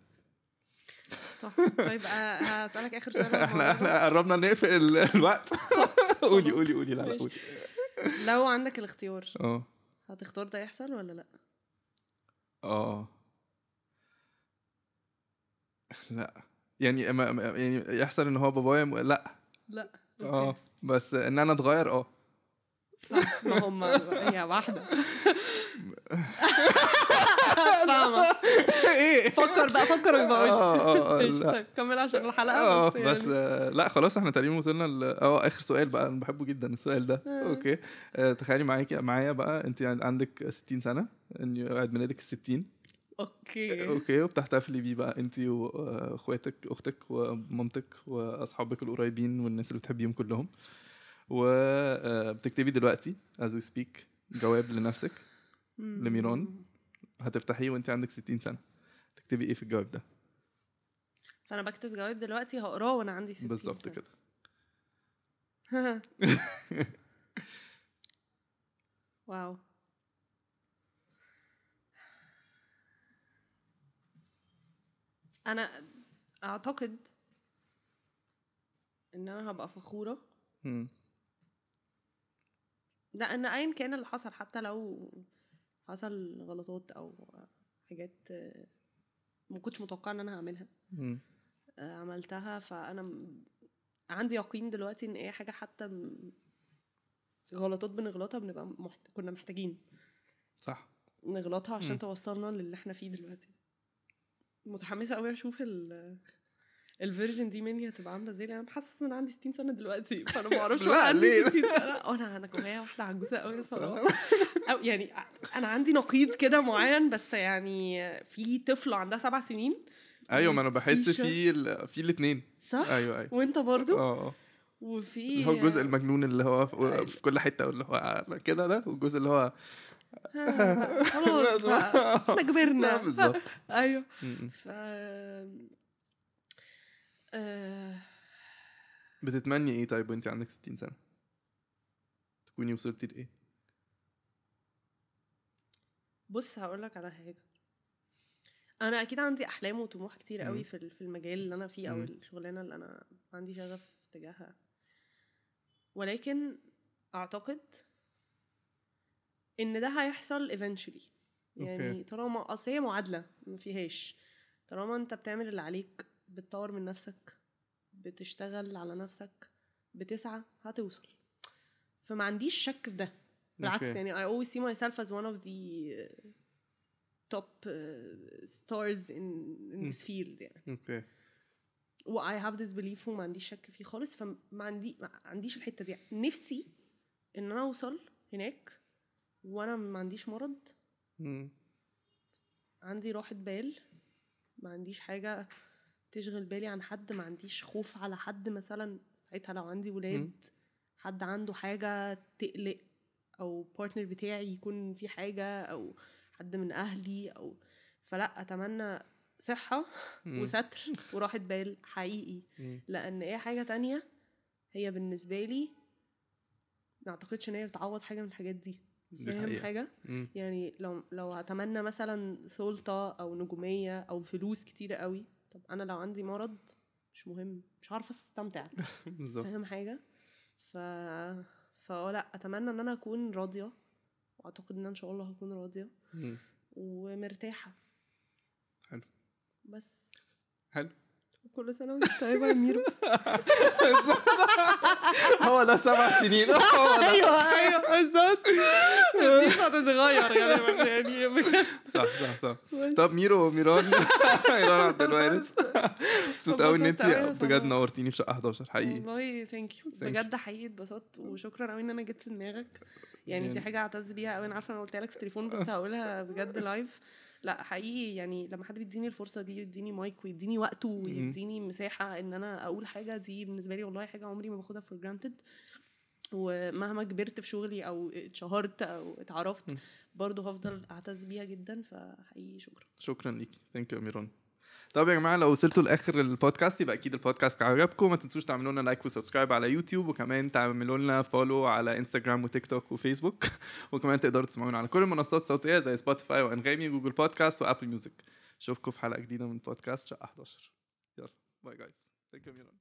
طيب هسألك اخر سؤال احنا قربنا نقفل الوقت قولي لا قولي لو عندك الاختيار هتختار ده يحصل ولا لا؟ لا يعني يحصل ان هو بابايا لا بس ان انا اتغير ما هم هي واحده فاهمه ايه فكر ويبقى طيب كمل عشان الحلقه بس لا خلاص احنا تقريبا وصلنا اخر سؤال بقى انا بحبه جدا السؤال ده اوكي تخيلي معايا بقى انت عندك 60 سنه ان عيد ميلادك 60 اوكي وبتحتفلي بيه بقى انت واخواتك اختك ومامتك واصحابك القريبين والناس اللي بتحبيهم كلهم وبتكتبي دلوقتي as we speak جواب لنفسك لميرون هتفتحيه وانت عندك 60 سنه تكتبي ايه في الجواب ده؟ فانا بكتب جواب دلوقتي هقراه وانا عندي 60 بالظبط كده. واو انا اعتقد ان انا هبقى فخوره لان ايا كان اللي حصل حتى لو حصل غلطات او حاجات ما كنتش متوقعه ان انا هعملها عملتها فانا عندي يقين دلوقتي ان اي حاجه حتى غلطات بنغلطها بنبقى كنا محتاجين صح نغلطها عشان توصلنا للي احنا فيه دلوقتي. متحمسه قوي اشوف الفيرجن دي مني هتبقى عامله ازاي. انا حاسه ان عندي 60 سنه دلوقتي فانا ما اعرفش عندي 60 سنه انا جوايا واحده عجوزه قوي صراحه او يعني انا عندي نقيض كده معين بس يعني في طفله عندها 7 سنين ايوه ما انا بحس في الاثنين صح ايوه وانت برضو وفي هو الجزء المجنون اللي هو في كل حته اللي هو كده ده والجزء اللي هو خلاص احنا كبرنا بالظبط ايوه بتتمني ايه طيب وانت عندك 60 سنه تكوني وصلتي لايه؟ بص هقولك على حاجه، انا اكيد عندي احلام وطموح كتير قوي في المجال اللي انا فيه او الشغلانه اللي انا عندي شغف تجاهها، ولكن اعتقد ان ده هيحصل eventually. يعني طالما اصل هي معادله ما فيهاش، طالما انت بتعمل اللي عليك، بتطور من نفسك، بتشتغل على نفسك، بتسعى، هتوصل. فما عنديش شك في ده، بالعكس. يعني I always see myself as one of the top stars in this field يعني. و I have this belief وما عنديش شك فيه خالص. فما عنديش الحتة دي. نفسي ان انا اوصل هناك وانا ما عنديش مرض، عندي راحة بال، ما عنديش حاجة تشغل بالي عن حد، ما عنديش خوف على حد. مثلا ساعتها لو عندي ولاد، حد عنده حاجة تقلق، او بارتنر بتاعي يكون في حاجة، او حد من اهلي، او فلا اتمنى صحة وستر وراحة بال حقيقي. لان ايه حاجة تانية هي بالنسبة لي ما اعتقدش ان هي بتعوض حاجة من الحاجات دي. فاهم حاجة؟ يعني لو هتمنى مثلا سلطة او نجومية او فلوس كتيرة قوي، طب انا لو عندي مرض مش مهم، مش عارفة استمتع. فاهم حاجة؟ فلا اتمنى ان انا اكون راضية، واعتقد ان شاء الله هكون راضية ومرتاحة. حلو. بس حلو. كل سنة وانت طيبة يا ميرو. هو ده 7 سنين. ايوه بالظبط. دي هتتغير غالبا يعني. صح. طب ميران عبد الوارث، مبسوط قوي ان انت بجد نورتيني في شقة 11 حقيقي. والله ثانك يو بجد حقيقي اتبسطت، وشكرا قوي ان انا جيت في دماغك. يعني دي حاجة اعتز بيها قوي. انا عارفة انا قلت لك في التليفون بس هقولها بجد لايف. لا حقيقي يعني لما حد بيديني الفرصة دي، يديني مايك ويديني وقته ويديني مساحة ان انا اقول حاجة، دي بالنسبة لي والله حاجة عمري ما باخدها for granted. ومهما كبرت في شغلي او اتشهرت او اتعرفت برضو هفضل اعتز بيها جدا. فحقيقي شكرا ليكي. ثانك يو ميران. طب يا جماعه لو وصلتوا لاخر البودكاست يبقى اكيد البودكاست عجبكم. ما تنسوش تعملوا لنا لايك وسبسكرايب على يوتيوب، وكمان تعملوا لنا فولو على انستغرام وتيك توك وفيسبوك. وكمان تقدروا تسمعونا على كل المنصات الصوتيه زي سبوتيفاي وانغامي وجوجل بودكاست وابل ميوزك. اشوفكم في حلقه جديده من بودكاست شقة 11. يلا باي جايز. ثانك يو ميران.